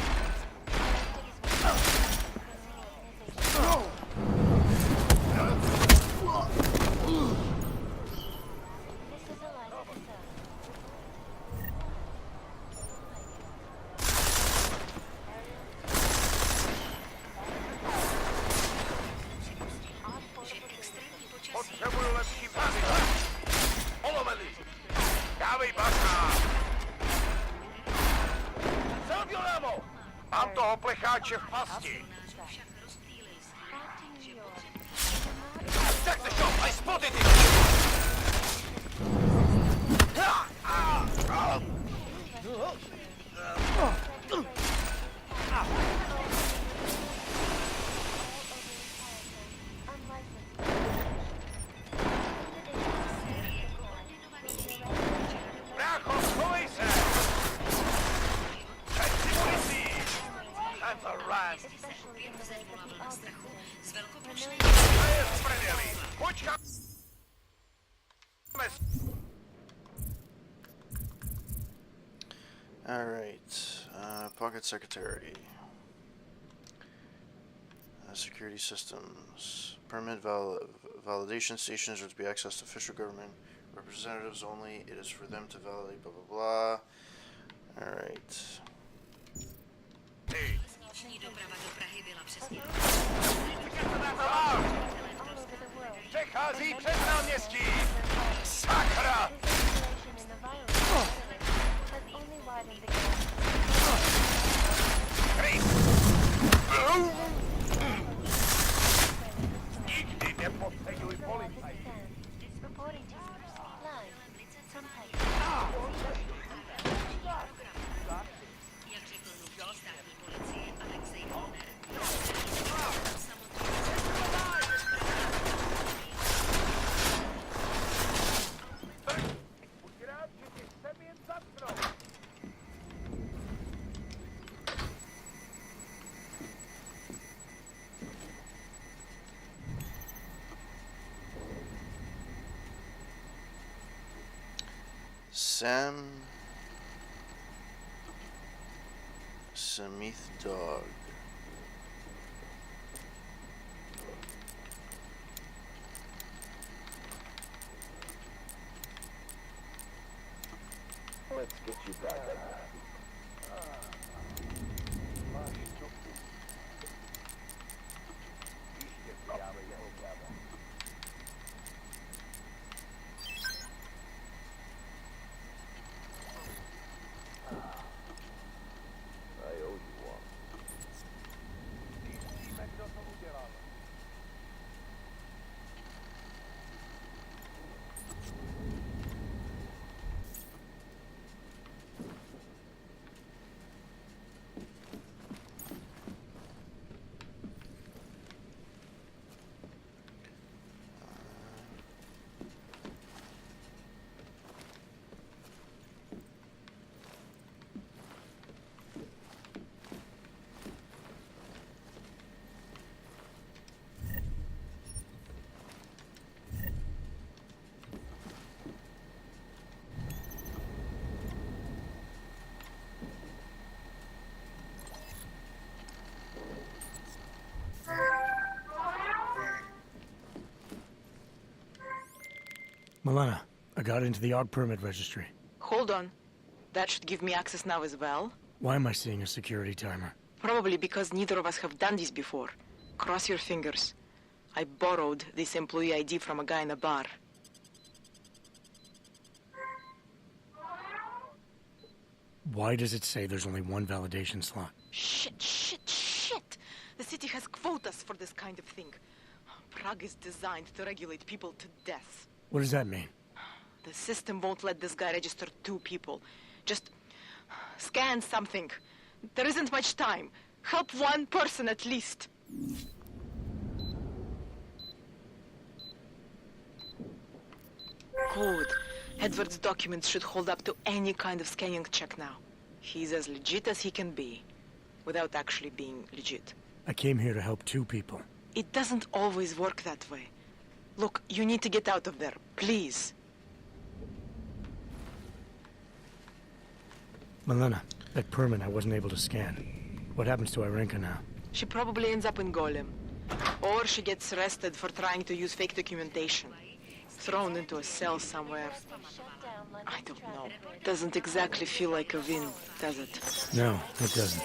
Potřebuju lepší pravidla. Polomeli. Dávej bacha. Celbil námo. Mám toho plecháče v pasti. Check the shop. I spotted it. Brácho, schovej se! Teď si municí! That's a rat! To je v prdeli! Počkám! Alright, Pocket Secretary. Security systems. Permit validation stations are to be accessed to official government representatives only. It is for them to validate blah blah blah. Alright. Přechází přes náměstí! Sakra! Nikdy nepodceňuj policajty! Samith Dog. Let's get you back. Milena, I got into the AUG permit registry. Hold on. That should give me access now as well. Why am I seeing a security timer? Probably because neither of us have done this before. Cross your fingers. I borrowed this employee ID from a guy in a bar. Why does it say there's only one validation slot? Shit! The city has quotas for this kind of thing. Prague is designed to regulate people to death. What does that mean? The system won't let this guy register 2 people. Just scan something. There isn't much time. Help one person at least. Good. Edward's documents should hold up to any kind of scanning check now. He's as legit as he can be, without actually being legit. I came here to help 2 people. It doesn't always work that way. Look, you need to get out of there, please. Milena, that permit I wasn't able to scan. What happens to Irenka now? She probably ends up in Golem. Or she gets arrested for trying to use fake documentation. Thrown into a cell somewhere. I don't know. Doesn't exactly feel like a win, does it? No, it doesn't.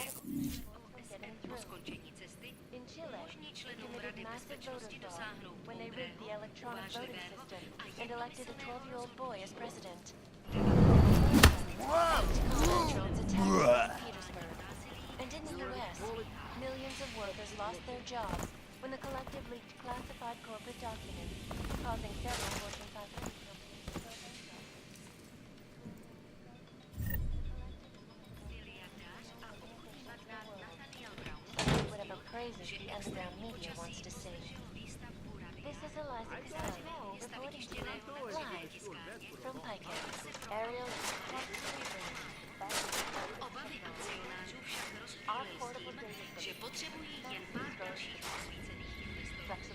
In Chile, committed massive voter fraud when they rigged the electronic voting system and elected a 12-year-old boy as president. Drones attacked St. Petersburg. And in the U.S., millions of workers lost their jobs when the collective leaked classified corporate documents, causing several Fortune 500 companies. Whatever praises the underground media wants to see. This is Eliza Costello, reporting to you live from Pikehead. Aerial Obavy akcionářů však rozptýlily s tím, že potřebují jen pár dalších osvícených investorů.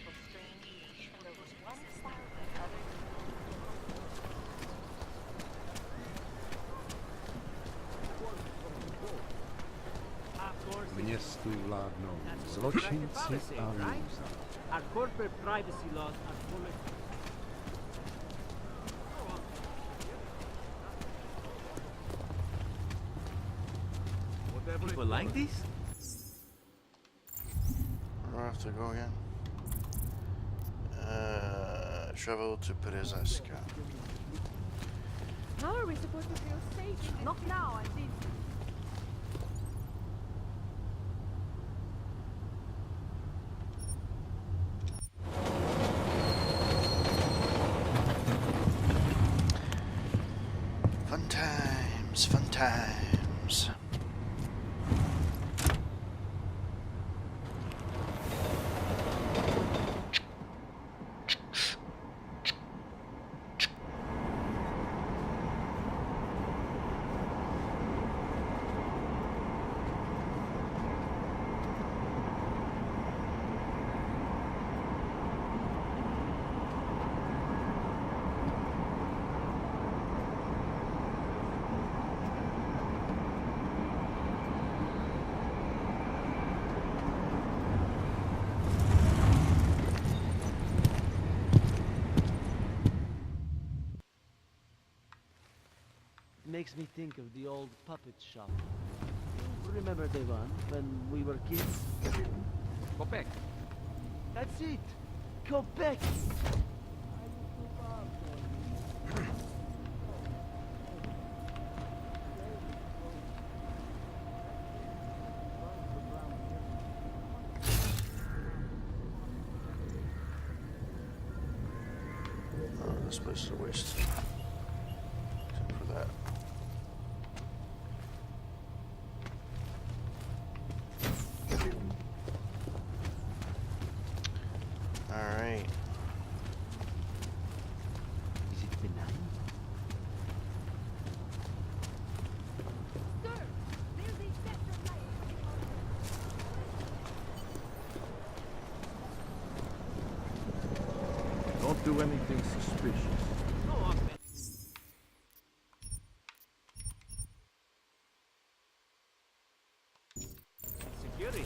Jejich podpořili se stále. Městu vládnou zločinci a lůza. Our corporate privacy laws are full of... People like this? I have to go again. Travel to Perezaska. How are we supposed to feel safe? Not now, at least. Fun times, fun times. Makes me think of the old puppet shop. Remember the one when we were kids? Go back. That's it. go back. Oh, this place is a waste. Except for that. Alright. Is it benign? Don't do anything suspicious. Security,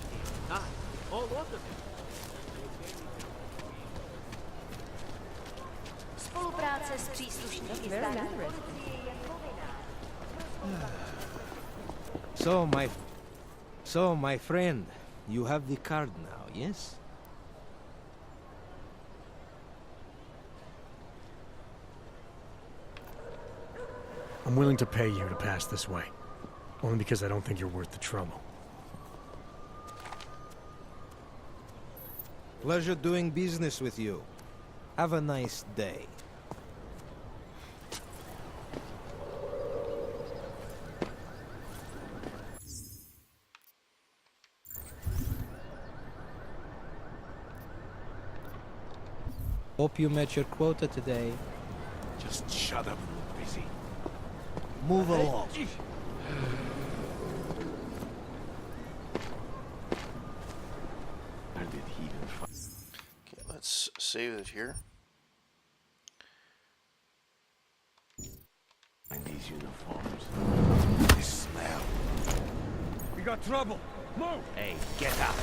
all of them. Spolupráce s příslušníky státní policie je povinná. So, my friend, you have the card now, yes? I'm willing to pay you to pass this way. Only because I don't think you're worth the trouble. Pleasure doing business with you. Have a nice day. Hope you met your quota today. Just shut up, busy. Move along. Where did he even find? Okay, let's save it here. These uniforms. This smell. We got trouble. Move! Hey, get out.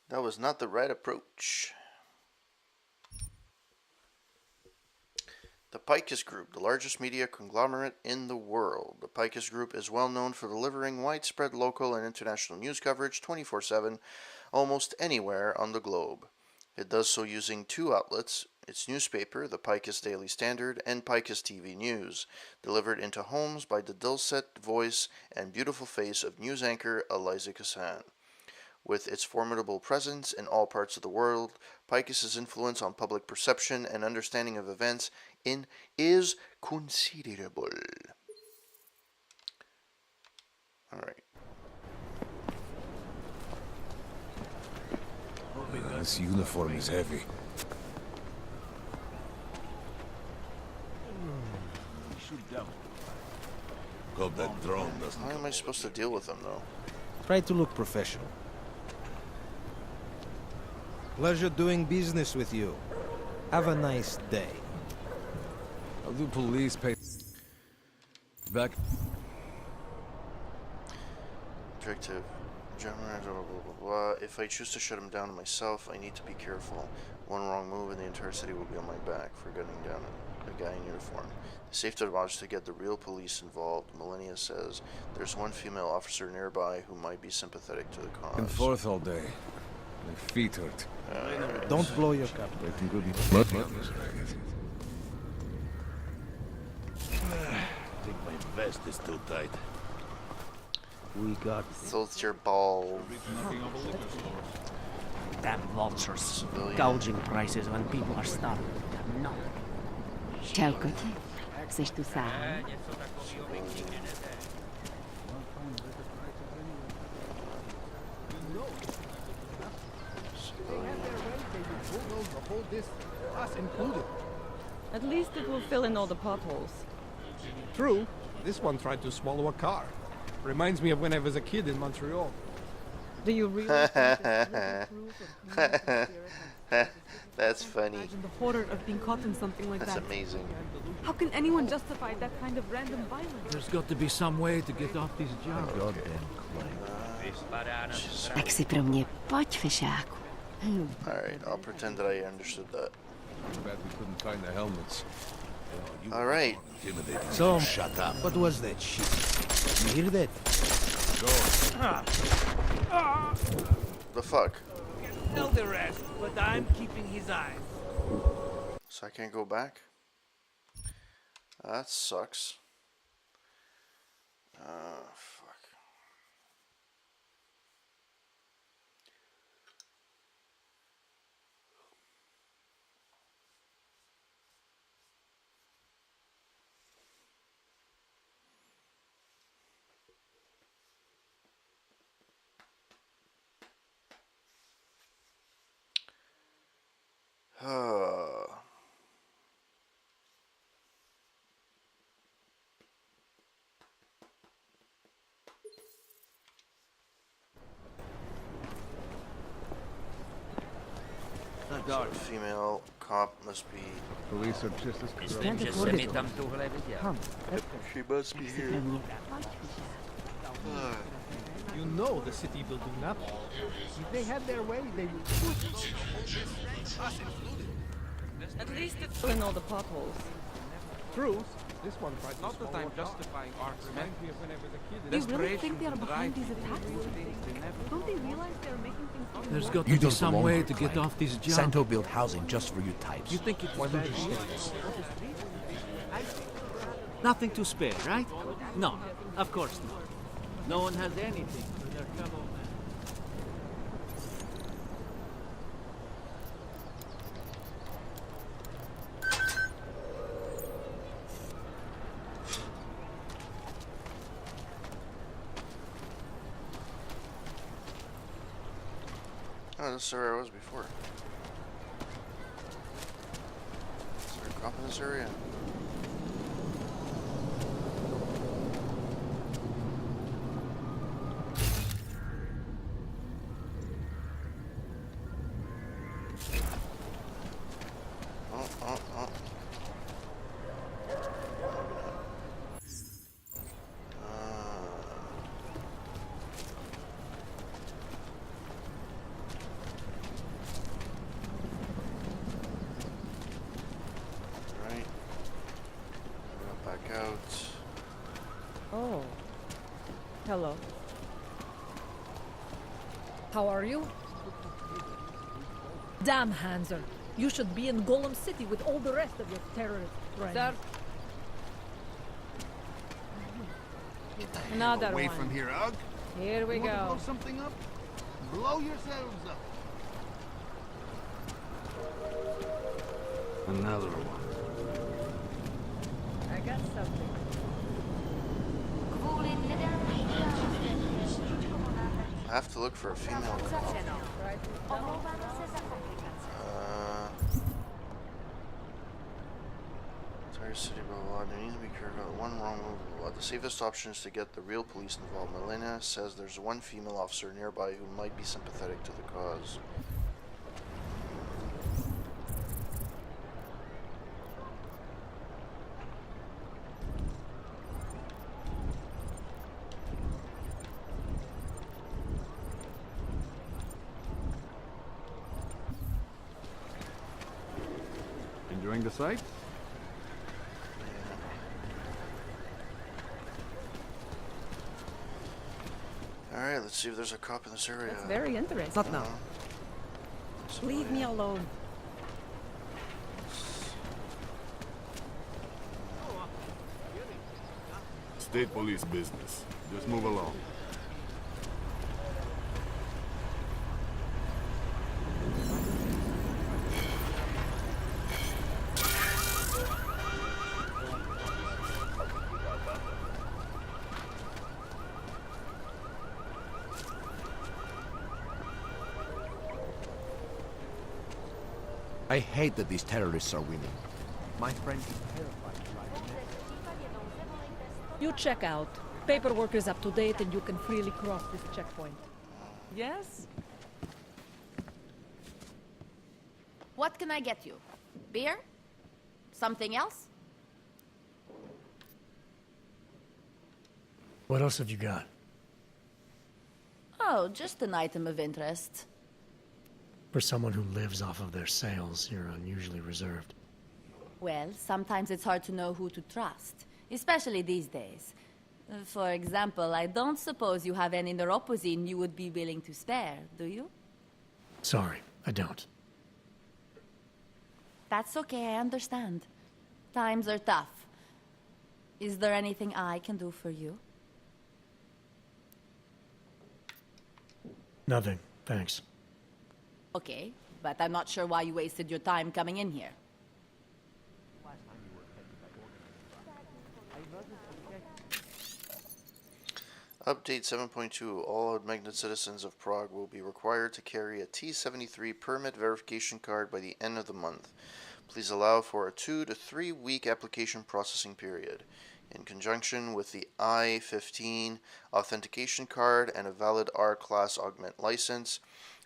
That was not the right approach. The Picus Group, the largest media conglomerate in the world. The Picus Group is well known for delivering widespread local and international news coverage 24/7, almost anywhere on the globe. It does so using two outlets, its newspaper, the Picus Daily Standard, and Picus TV News, delivered into homes by the dulcet voice and beautiful face of news anchor Eliza Cassan. With its formidable presence in all parts of the world, Picus's influence on public perception and understanding of events is considerable. Alright. This uniform is heavy. Hope that drone doesn't. How am I supposed to deal with them, though? Try to look professional. Pleasure doing business with you. Have a nice day. How do police pay back? Directive. General, blah, blah, blah, blah. If I choose to shut him down myself, I need to be careful. One wrong move and the entire city will be on my back for gunning down a guy in uniform. The safety advantage to get the real police involved. Millennia says there's one female officer nearby who might be sympathetic to the cause. And forth all day. My feet hurt. Don't blow your cap. Waiting good. I think my vest is too tight. We got Filth your ball. Damn vultures. Civilian. Gouging prices when people are starving. No. Čelko ti, chceš tu sám? At least it will fill in all the potholes. True. This one tried to swallow a car. Reminds me of when I was a kid in Montreal. Do you really think there's any proof of human spirit? That's funny. Imagine the horror of being caught in something like That's that. amazing. How can anyone justify that kind of random violence? There's got to be some way to get off these jobs. Tak si pro mě pojď, fišáku. Alright, I'll pretend that I understood that. Too bad we couldn't find the helmets. Alright. So, what was that shit? You hear that? The fuck? Tell the rest, but I'm keeping his eyes. So I can't go back? That sucks. Fuck. Female cop must be. Police are just as corrupt. She must be here. You know the city will do nothing. If they had their way, they would. At least it's filling all the potholes. True. This one tried Not that I'm justifying our Reminds me of when I was a kid. Do you really think they are behind these attacks? Don't they realize they're making things even There's worse? got to be some way to get off these jobs. Santo built housing just for you types. You think it's Why don't you bad? stay this? Nothing to spare, right? No, of course not. No one has anything for their fellow man. Oh, this is where I was before. Is there a cop in this area? Oh. Hello. How are you? Damn, Hanser. You should be in Golem City with all the rest of your terrorist friends. Sir? Another Away one. from here, Ugg. Here we You want to go. blow something up? Blow yourselves up. Another one. I got something. I have to look for a female cop. Entire city, blah, blah, blah. There needs to be careful. One wrong move, blah, blah. The safest option is to get the real police involved. Milena says there's one female officer nearby who might be sympathetic to the cause. Enjoying the sight? Alright, let's see if there's a cop in this area. That's very interesting. Not now. Leave me alone. State police business. Just move along. I hate that these terrorists are winning. My friend is terrified. You check out. Paperwork is up to date and you can freely cross this checkpoint. Yes? What can I get you? Beer? Something else? What else have you got? Oh, just an item of interest. For someone who lives off of their sales, you're unusually reserved. Well, sometimes it's hard to know who to trust, especially these days. For example, I don't suppose you have any neuropozyne you would be willing to spare, do you? Sorry, I don't. That's okay, I understand. Times are tough. Is there anything I can do for you? Nothing, thanks. Okay, but I'm not sure why you wasted your time coming in here. Update 7.2. All Magnet citizens of Prague will be required to carry a T73 permit verification card by the end of the month. Please allow for a 2 to 3 week application processing period. In conjunction with the I-15 authentication card and a valid R-Class augment license,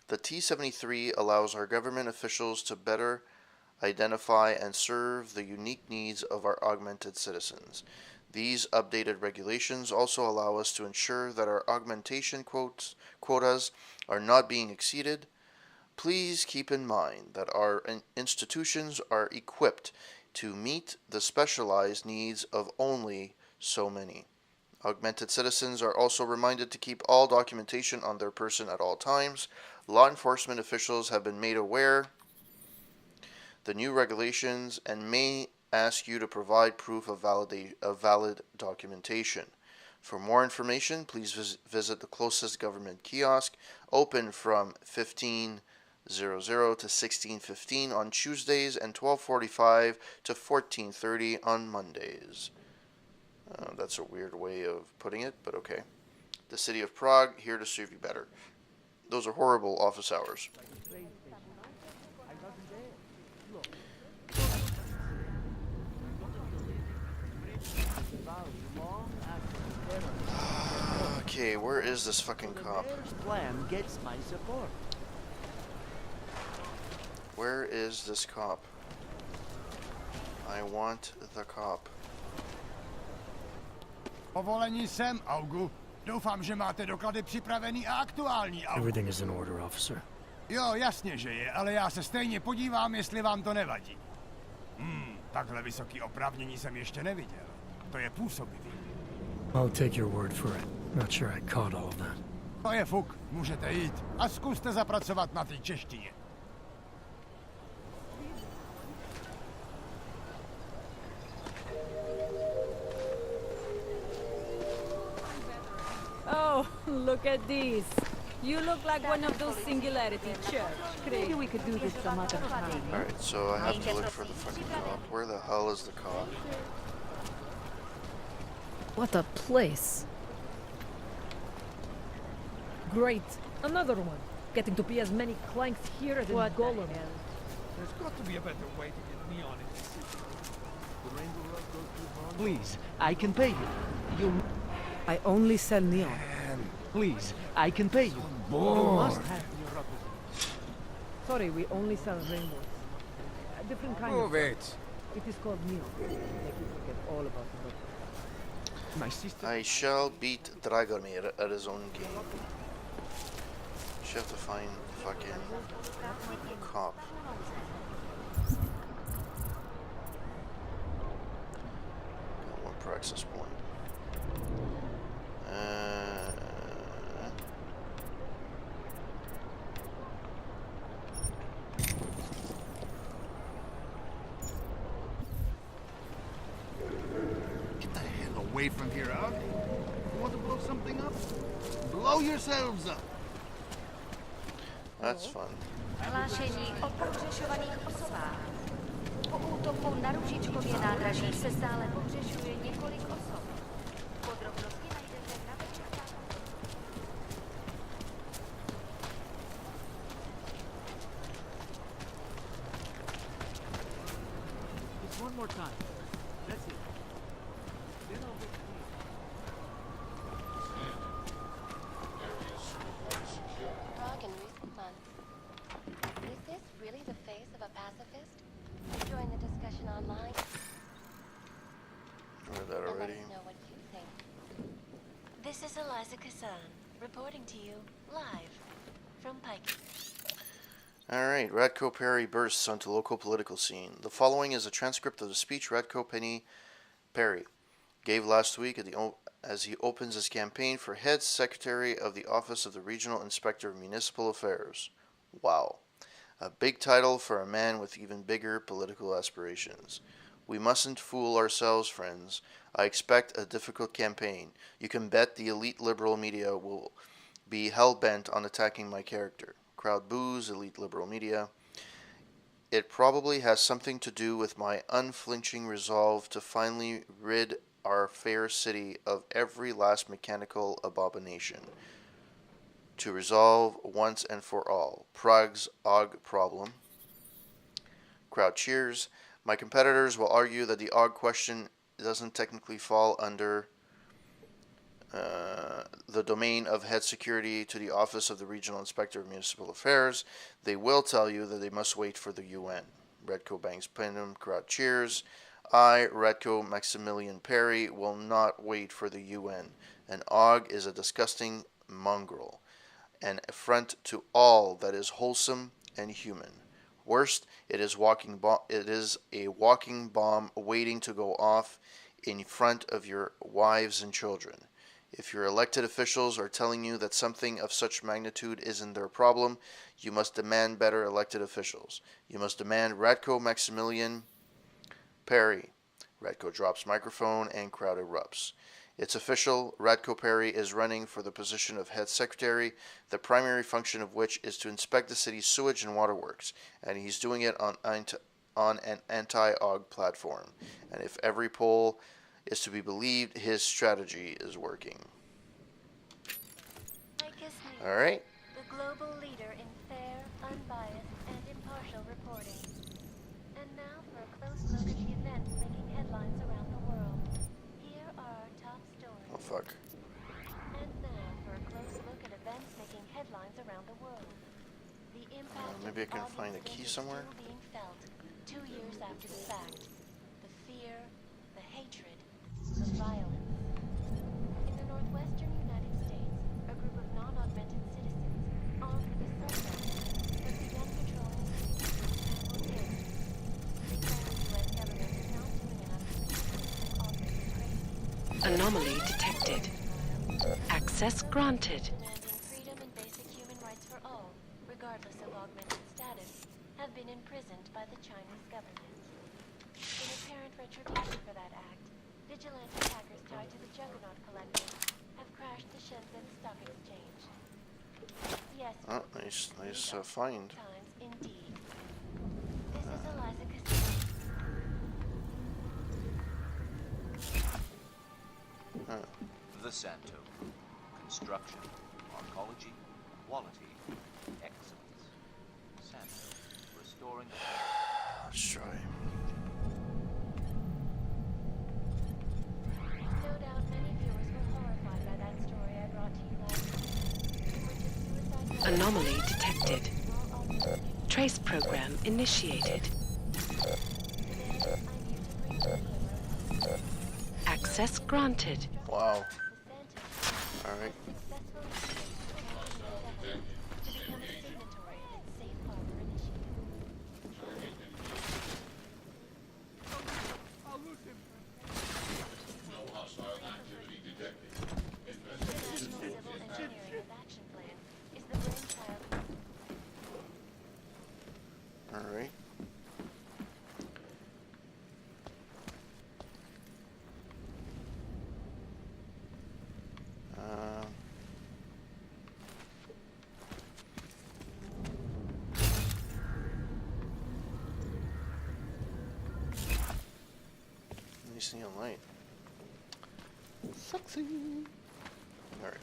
the T73 allows our government officials to better identify and serve the unique needs of our augmented citizens. These updated regulations also allow us to ensure that our augmentation quotas are not being exceeded. Please keep in mind that our institutions are equipped to meet the specialized needs of only so many. Augmented citizens are also reminded to keep all documentation on their person at all times. Law enforcement officials have been made aware the new regulations and may ask you to provide proof of valid documentation. For more information, please visit the closest government kiosk, open from 15:00 to 16:15 on Tuesdays and 12:45 to 14:30 on Mondays. That's a weird way of putting it, but okay. The City of Prague, here to serve you better. Those are horrible office hours. Okay, where is this fucking cop? Plan gets my support. Where is this cop? I want the cop. Povolení sem, Augu. Doufám, že máte doklady připravený a aktuální, Augu. Everything is in order, officer. Jo, jasně, že je, ale já se stejně podívám, jestli vám to nevadí. Takhle vysoký oprávnění jsem ještě neviděl. To je působivý. I'll take your word for it. Not sure I caught all of that. To je fuk, můžete jít. A zkuste zapracovat na té češtině. Oh, look at these. You look like one of those Singularity Church. Maybe we could do this some other time. Alright, so I have to look for the fucking cop. Where the hell is the cop? What a place. Great. Another one. Getting to be as many clanks here as in Golem. There's got to be a better way to get neon in this city. The Rainbow Road goes through Bond. Please, I can pay you. You... I only sell neon. Please, I can pay you. You must have neuropozyne. Sorry, we only sell rainbows. A different kind Move of it. It is called neon. Make you forget all about the My sister... I shall beat Dragomir at his own game. Should have to find fucking cop. Got one per access point. Get the hell away from here, huh? You want to blow something up? Blow yourselves up! That's fun. Hlášení o pohřešovaných osobách. Po útoku na Ružičkově nádraží se stále pohřešuje několik osob. Podrobnosti najdete na website. Just one more time. That's it. Then I'll get clean. that and let already. us know what you think. This is Eliza Kassan, reporting to you live from Pike. Alright, Radko Perry bursts onto local political scene. The following is a transcript of the speech Radko Perry gave last week as he opens his campaign for head secretary of the Office of the Regional Inspector of Municipal Affairs. Wow. A big title for a man with even bigger political aspirations. We mustn't fool ourselves, friends. I expect a difficult campaign. You can bet the elite liberal media will be hell-bent on attacking my character. Crowd boos, elite liberal media. It probably has something to do with my unflinching resolve to finally rid our fair city of every last mechanical abomination. To resolve once and for all Prague's OG problem. Crowd cheers. My competitors will argue that the OG question doesn't technically fall under the domain of head security to the Office of the Regional Inspector of Municipal Affairs. They will tell you that they must wait for the UN. Redco bangs plenum, crowd cheers. I, Redco Maximilian Perry, will not wait for the UN. An OG is a disgusting mongrel, an affront to all that is wholesome and human. Worst, it is a walking bomb waiting to go off in front of your wives and children. If your elected officials are telling you that something of such magnitude isn't their problem, you must demand better elected officials. You must demand Radko Maximilian Perry. Radko drops microphone and crowd erupts. It's official. Radko Perry is running for the position of head secretary, the primary function of which is to inspect the city's sewage and waterworks, and he's doing it on an anti-OG platform. And if every poll is to be believed, his strategy is working. All right. The global leader in fair, unbiased, and impartial reporting. And now for a close look at the events making headlines around the world. Here are our top stories. Oh, fuck. And now for a close look at events making headlines around the world. The impact Maybe I can of find a key is somewhere. still being felt 2 years after the fact. The fear, the hatred, the violence. In the northwestern United States, a group of non-augmented citizens, armed with a submarine, have begun patrolling cities and will They claim the U.S. government is not doing enough to protect augmented crazies. Anomaly detected. Access granted. Demanding freedom and basic human rights for all, regardless of augmented status, have been imprisoned by the Chinese government. In apparent retribution for that act, vigilante hackers tied to the Juggernaut Collective have crashed the Shenzhen Stock Exchange. Yes. Oh, nice find. Times indeed. This is Eliza Castillo. The Santo Group. Construction, arcology, quality, excellence. Santo, restoring. Let's try. No doubt many viewers were horrified by that story I brought to you last week. Anomaly detected. Trace program initiated. Access granted. Wow. All right. All right. Nice neon light. Sexy. All right.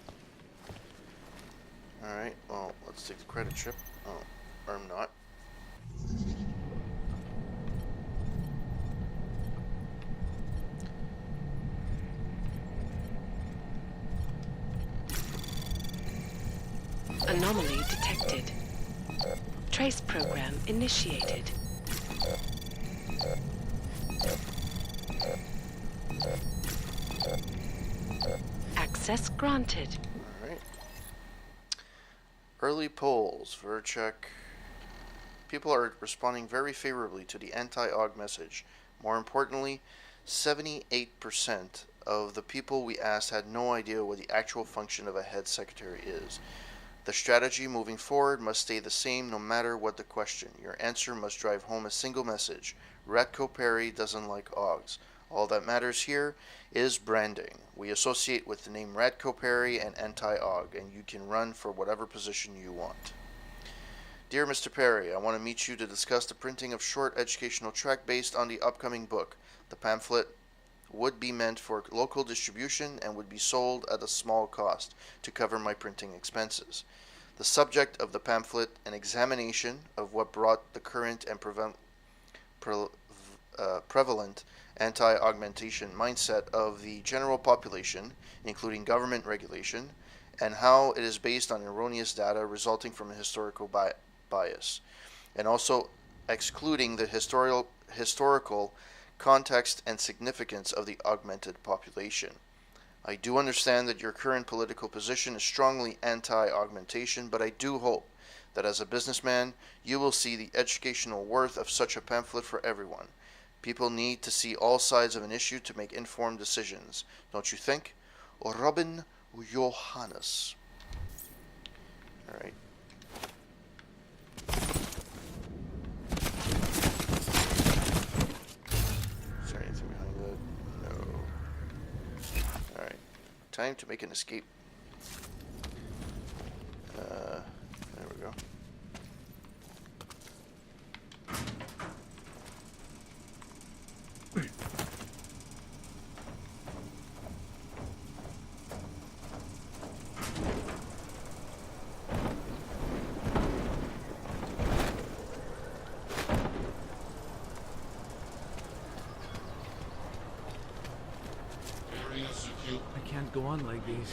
All right. Well, let's take the credit chip. Oh, or I'm not. Anomaly detected. Trace program initiated. Access granted. Alright. Early polls, Vercheck. People are responding very favorably to the anti-AUG message. More importantly, 78% of the people we asked had no idea what the actual function of a head secretary is. The strategy moving forward must stay the same no matter what the question. Your answer must drive home a single message. Ratko Perry doesn't like AUGs. All that matters here is branding. We associate with the name Ratko Perry and anti-AUG, and you can run for whatever position you want. Dear Mr. Perry, I want to meet you to discuss the printing of short educational tract based on the upcoming book. The pamphlet would be meant for local distribution and would be sold at a small cost to cover my printing expenses. The subject of the pamphlet, an examination of what brought the current and prevalent anti-augmentation mindset of the general population, including government regulation, and how it is based on erroneous data resulting from a historical bias, and also excluding the historical context and significance of the augmented population. I do understand that your current political position is strongly anti-augmentation, but I do hope that as a businessman, you will see the educational worth of such a pamphlet for everyone. People need to see all sides of an issue to make informed decisions. Don't you think? Robin Johannes. Alright. Is there anything behind that? No. Alright. Time to make an escape. There we go. I can't go on like this.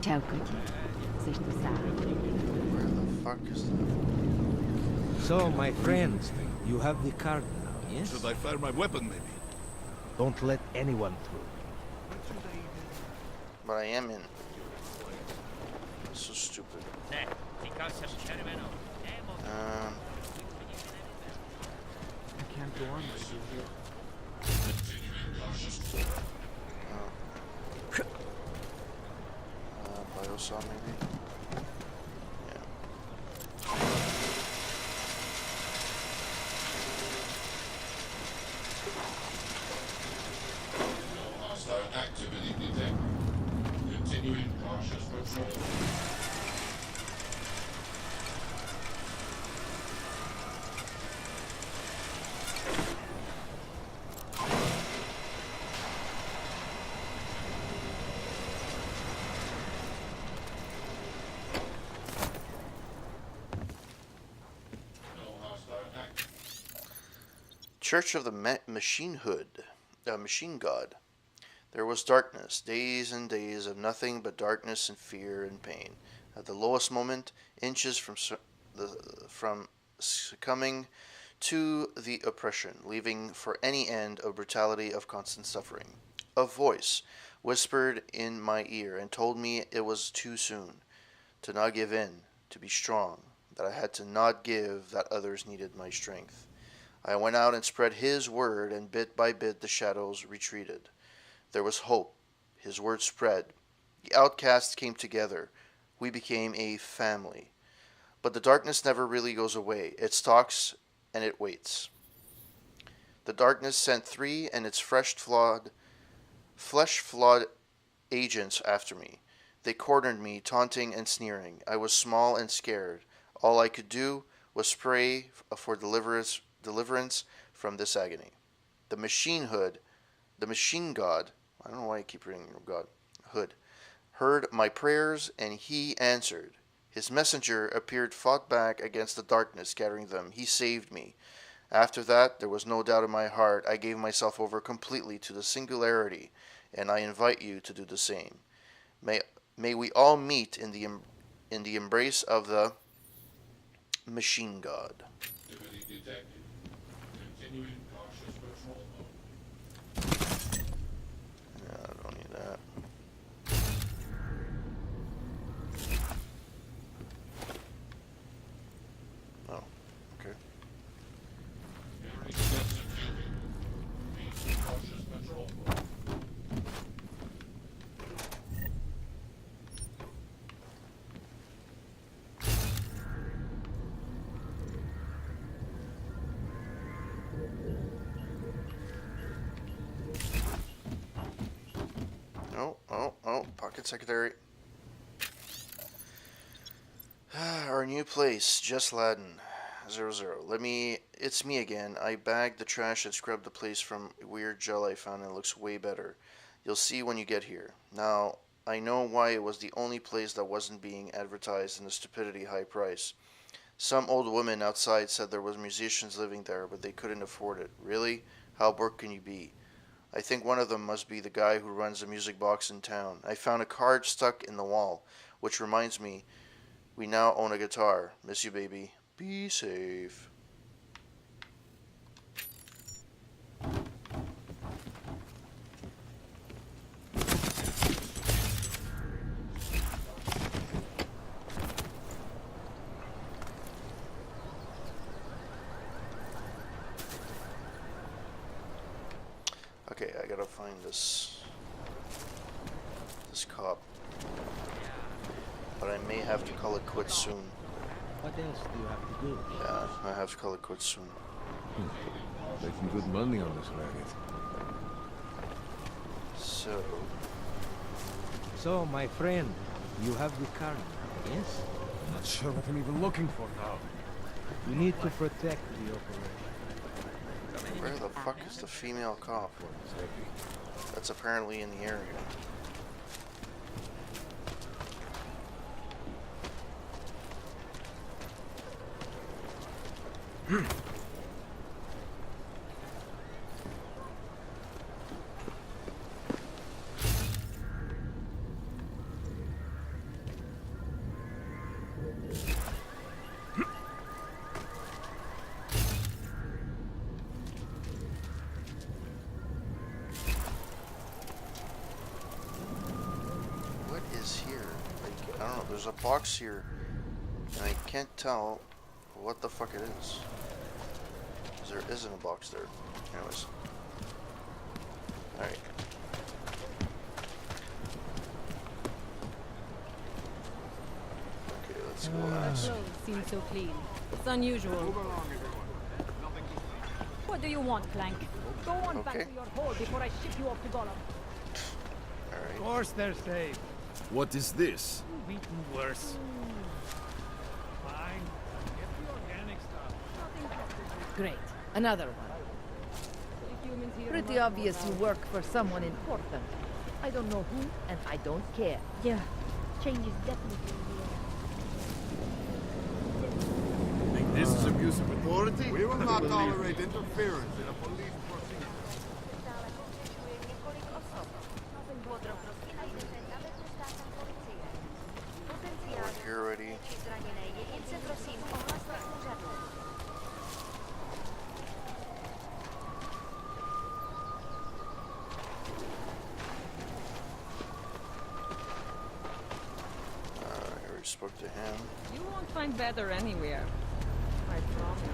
Ciao, Cookie. C'est tout ça. Where the fuck is that? So, my friends, you have the card now, yes? Should I fire my weapon, maybe? Don't let anyone through. But I am in. This is stupid. I can't go on like this. Biosaw maybe? Yeah. Hostile activity detected. Continuing cautious patrol. Church of the Machine God. There was darkness, days and days of nothing but darkness and fear and pain. At the lowest moment, inches from succumbing to the oppression, leaving for any end of brutality of constant suffering. A voice whispered in my ear and told me it was too soon, to not give in, to be strong, that I had to not give, that others needed my strength. I went out and spread his word, and bit by bit the shadows retreated. There was hope. His word spread. The outcasts came together. We became a family. But the darkness never really goes away. It stalks and it waits. The darkness sent 3 and its flesh-flawed agents after me. They cornered me, taunting and sneering. I was small and scared. All I could do was pray for deliverance from this agony. The machine god, I don't know why I keep reading God, hood, heard my prayers and he answered. His messenger appeared, fought back against the darkness, scattering them. He saved me. After that, there was no doubt in my heart. I gave myself over completely to the singularity, and I invite you to do the same. May we all meet in the in the embrace of the machine god. Activity detected. Continuing cautious patrol mode. Yeah, I don't need that. Oh, okay. Hearing sensitivity. Maintain cautious patrol mode. Oh, pocket secretary. Our new place, Just Laden. 00. It's me again. I bagged the trash and scrubbed the place from weird gel I found and it looks way better. You'll see when you get here. Now, I know why it was the only place that wasn't being advertised in a stupidity high price. Some old woman outside said there was musicians living there, but they couldn't afford it. Really? How broke can you be? I think one of them must be the guy who runs the music box in town. I found a card stuck in the wall, which reminds me, we now own a guitar. Miss you, baby. Be safe. Okay, I gotta find this cop. But I may have to call it quits soon. What else do you have to do? Yeah, I have to call it quits soon. Making good money on this racket. So, my friend, you have the card, yes? I'm not sure what I'm even looking for now. You need to protect the operation. Where the fuck is the female cop? That's apparently in the area. What is here? Like, I don't know, there's a box here, and I can't tell what the fuck it is. There isn't a box there. Anyways. Alright. Okay, let's go ask. Clothes seem so clean. It's unusual. What do you want, Clank? Go on back to your hole before I ship you off to Gollum. Alright. Of course they're safe. What is this? You've eaten worse. Fine. Get the organic stuff. Great. Another one. Pretty obvious you work for someone important. I don't know who, and I don't care. Yeah. Change is definitely Think this is abuse of authority? We will not tolerate interference in a police proceeding. Here already. I already spoke to him. You won't find better anywhere. I promise.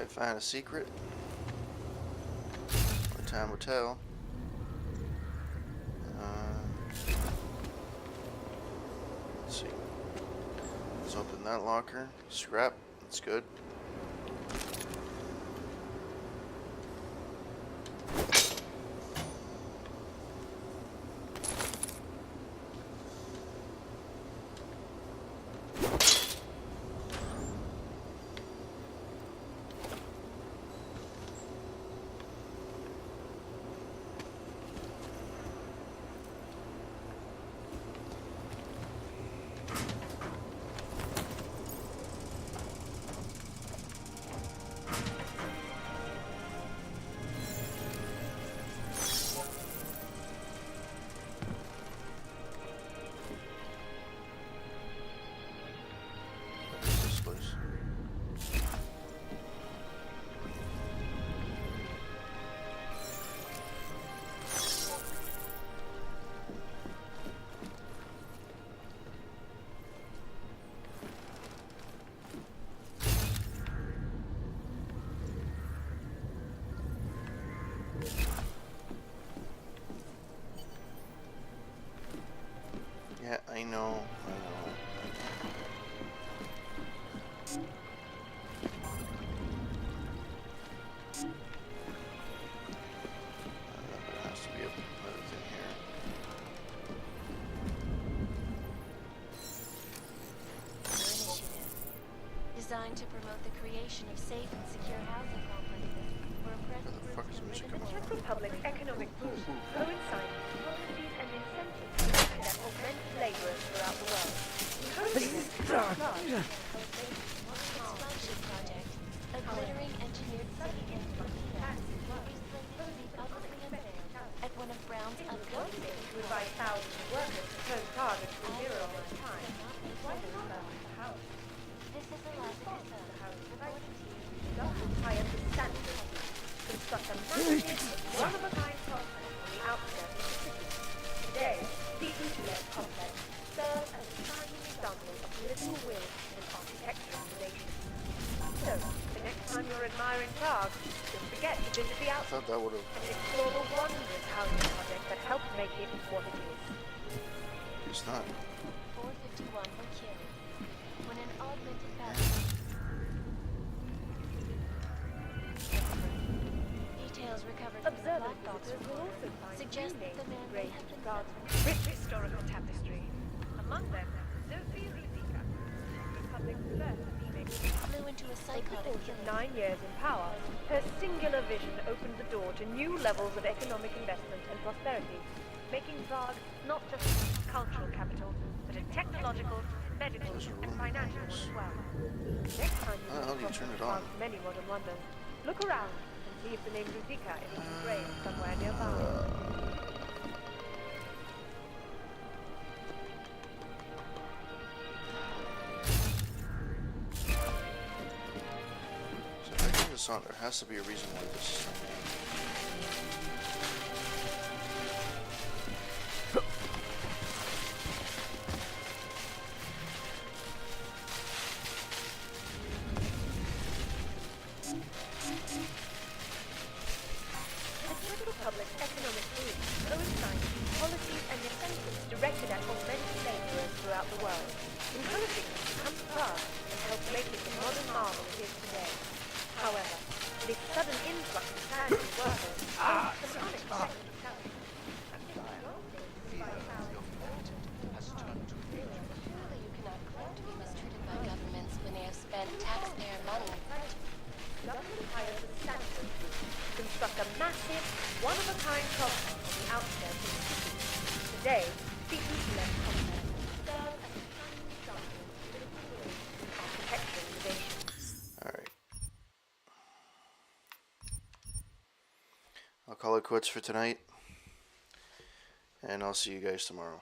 Find a secret. Only time will tell. Let's see. That locker. Scrap. That's good. Yeah, I know. There has to be another thing here. Designed to promote the creation of safe and secure housing complexes for oppressed groups that live in the Czech Republic's economic boost coincides with policies and incentives directed at augmented laborers throughout the world. Encouraging its flagship project, a glittering engineered city in Florida, is slated to be publicly unveiled at one of Brown's upcoming to provide thousands of workers to turn targets to zero at a time. Why not the house? This is Eliza Casella, reporting to you. Government hires the standard. Construct a massive, one-of-a-kind complex on the outskirts of the city. Today, the Utrecht complex serves as a shining example of political will and architectural innovation. So, the next time you're admiring Prague, don't forget to visit the outskirts and explore the wondrous housing project that helped make it what it is. It's not. 451 were killed when an augmented battle. Details recovered from the black box report suggest that the man may have been rich historical tapestry. Among them, Sophie Ruzicka, Republic's first female. Flew into a psychotic killing. 9 years in power, her singular vision opened the door to new levels of economic investment and prosperity, making Prague not just a cultural capital, but a technological, medical, and financial one as well. Next time you come across Prague's many modern wonders, look around and see if the name Ruzicka is engraved somewhere nearby. There has to be a reason why this is The Czech Republic's economic boom coincides with policies and incentives directed at augmented laborers throughout the world, encouraging them to come to Prague and help make it the modern marvel it is today. However, this sudden influx of talented workers caused some unexpected challenges. Surely you cannot claim to be mistreated by governments when they have spent taxpayer money. Government hires the standard to construct a massive, one-of-a-kind complex on the outskirts of the city. Today, the Utrecht complex serves as a shining example of architectural innovation. Alright. I'll call it quits for tonight, and I'll see you guys tomorrow.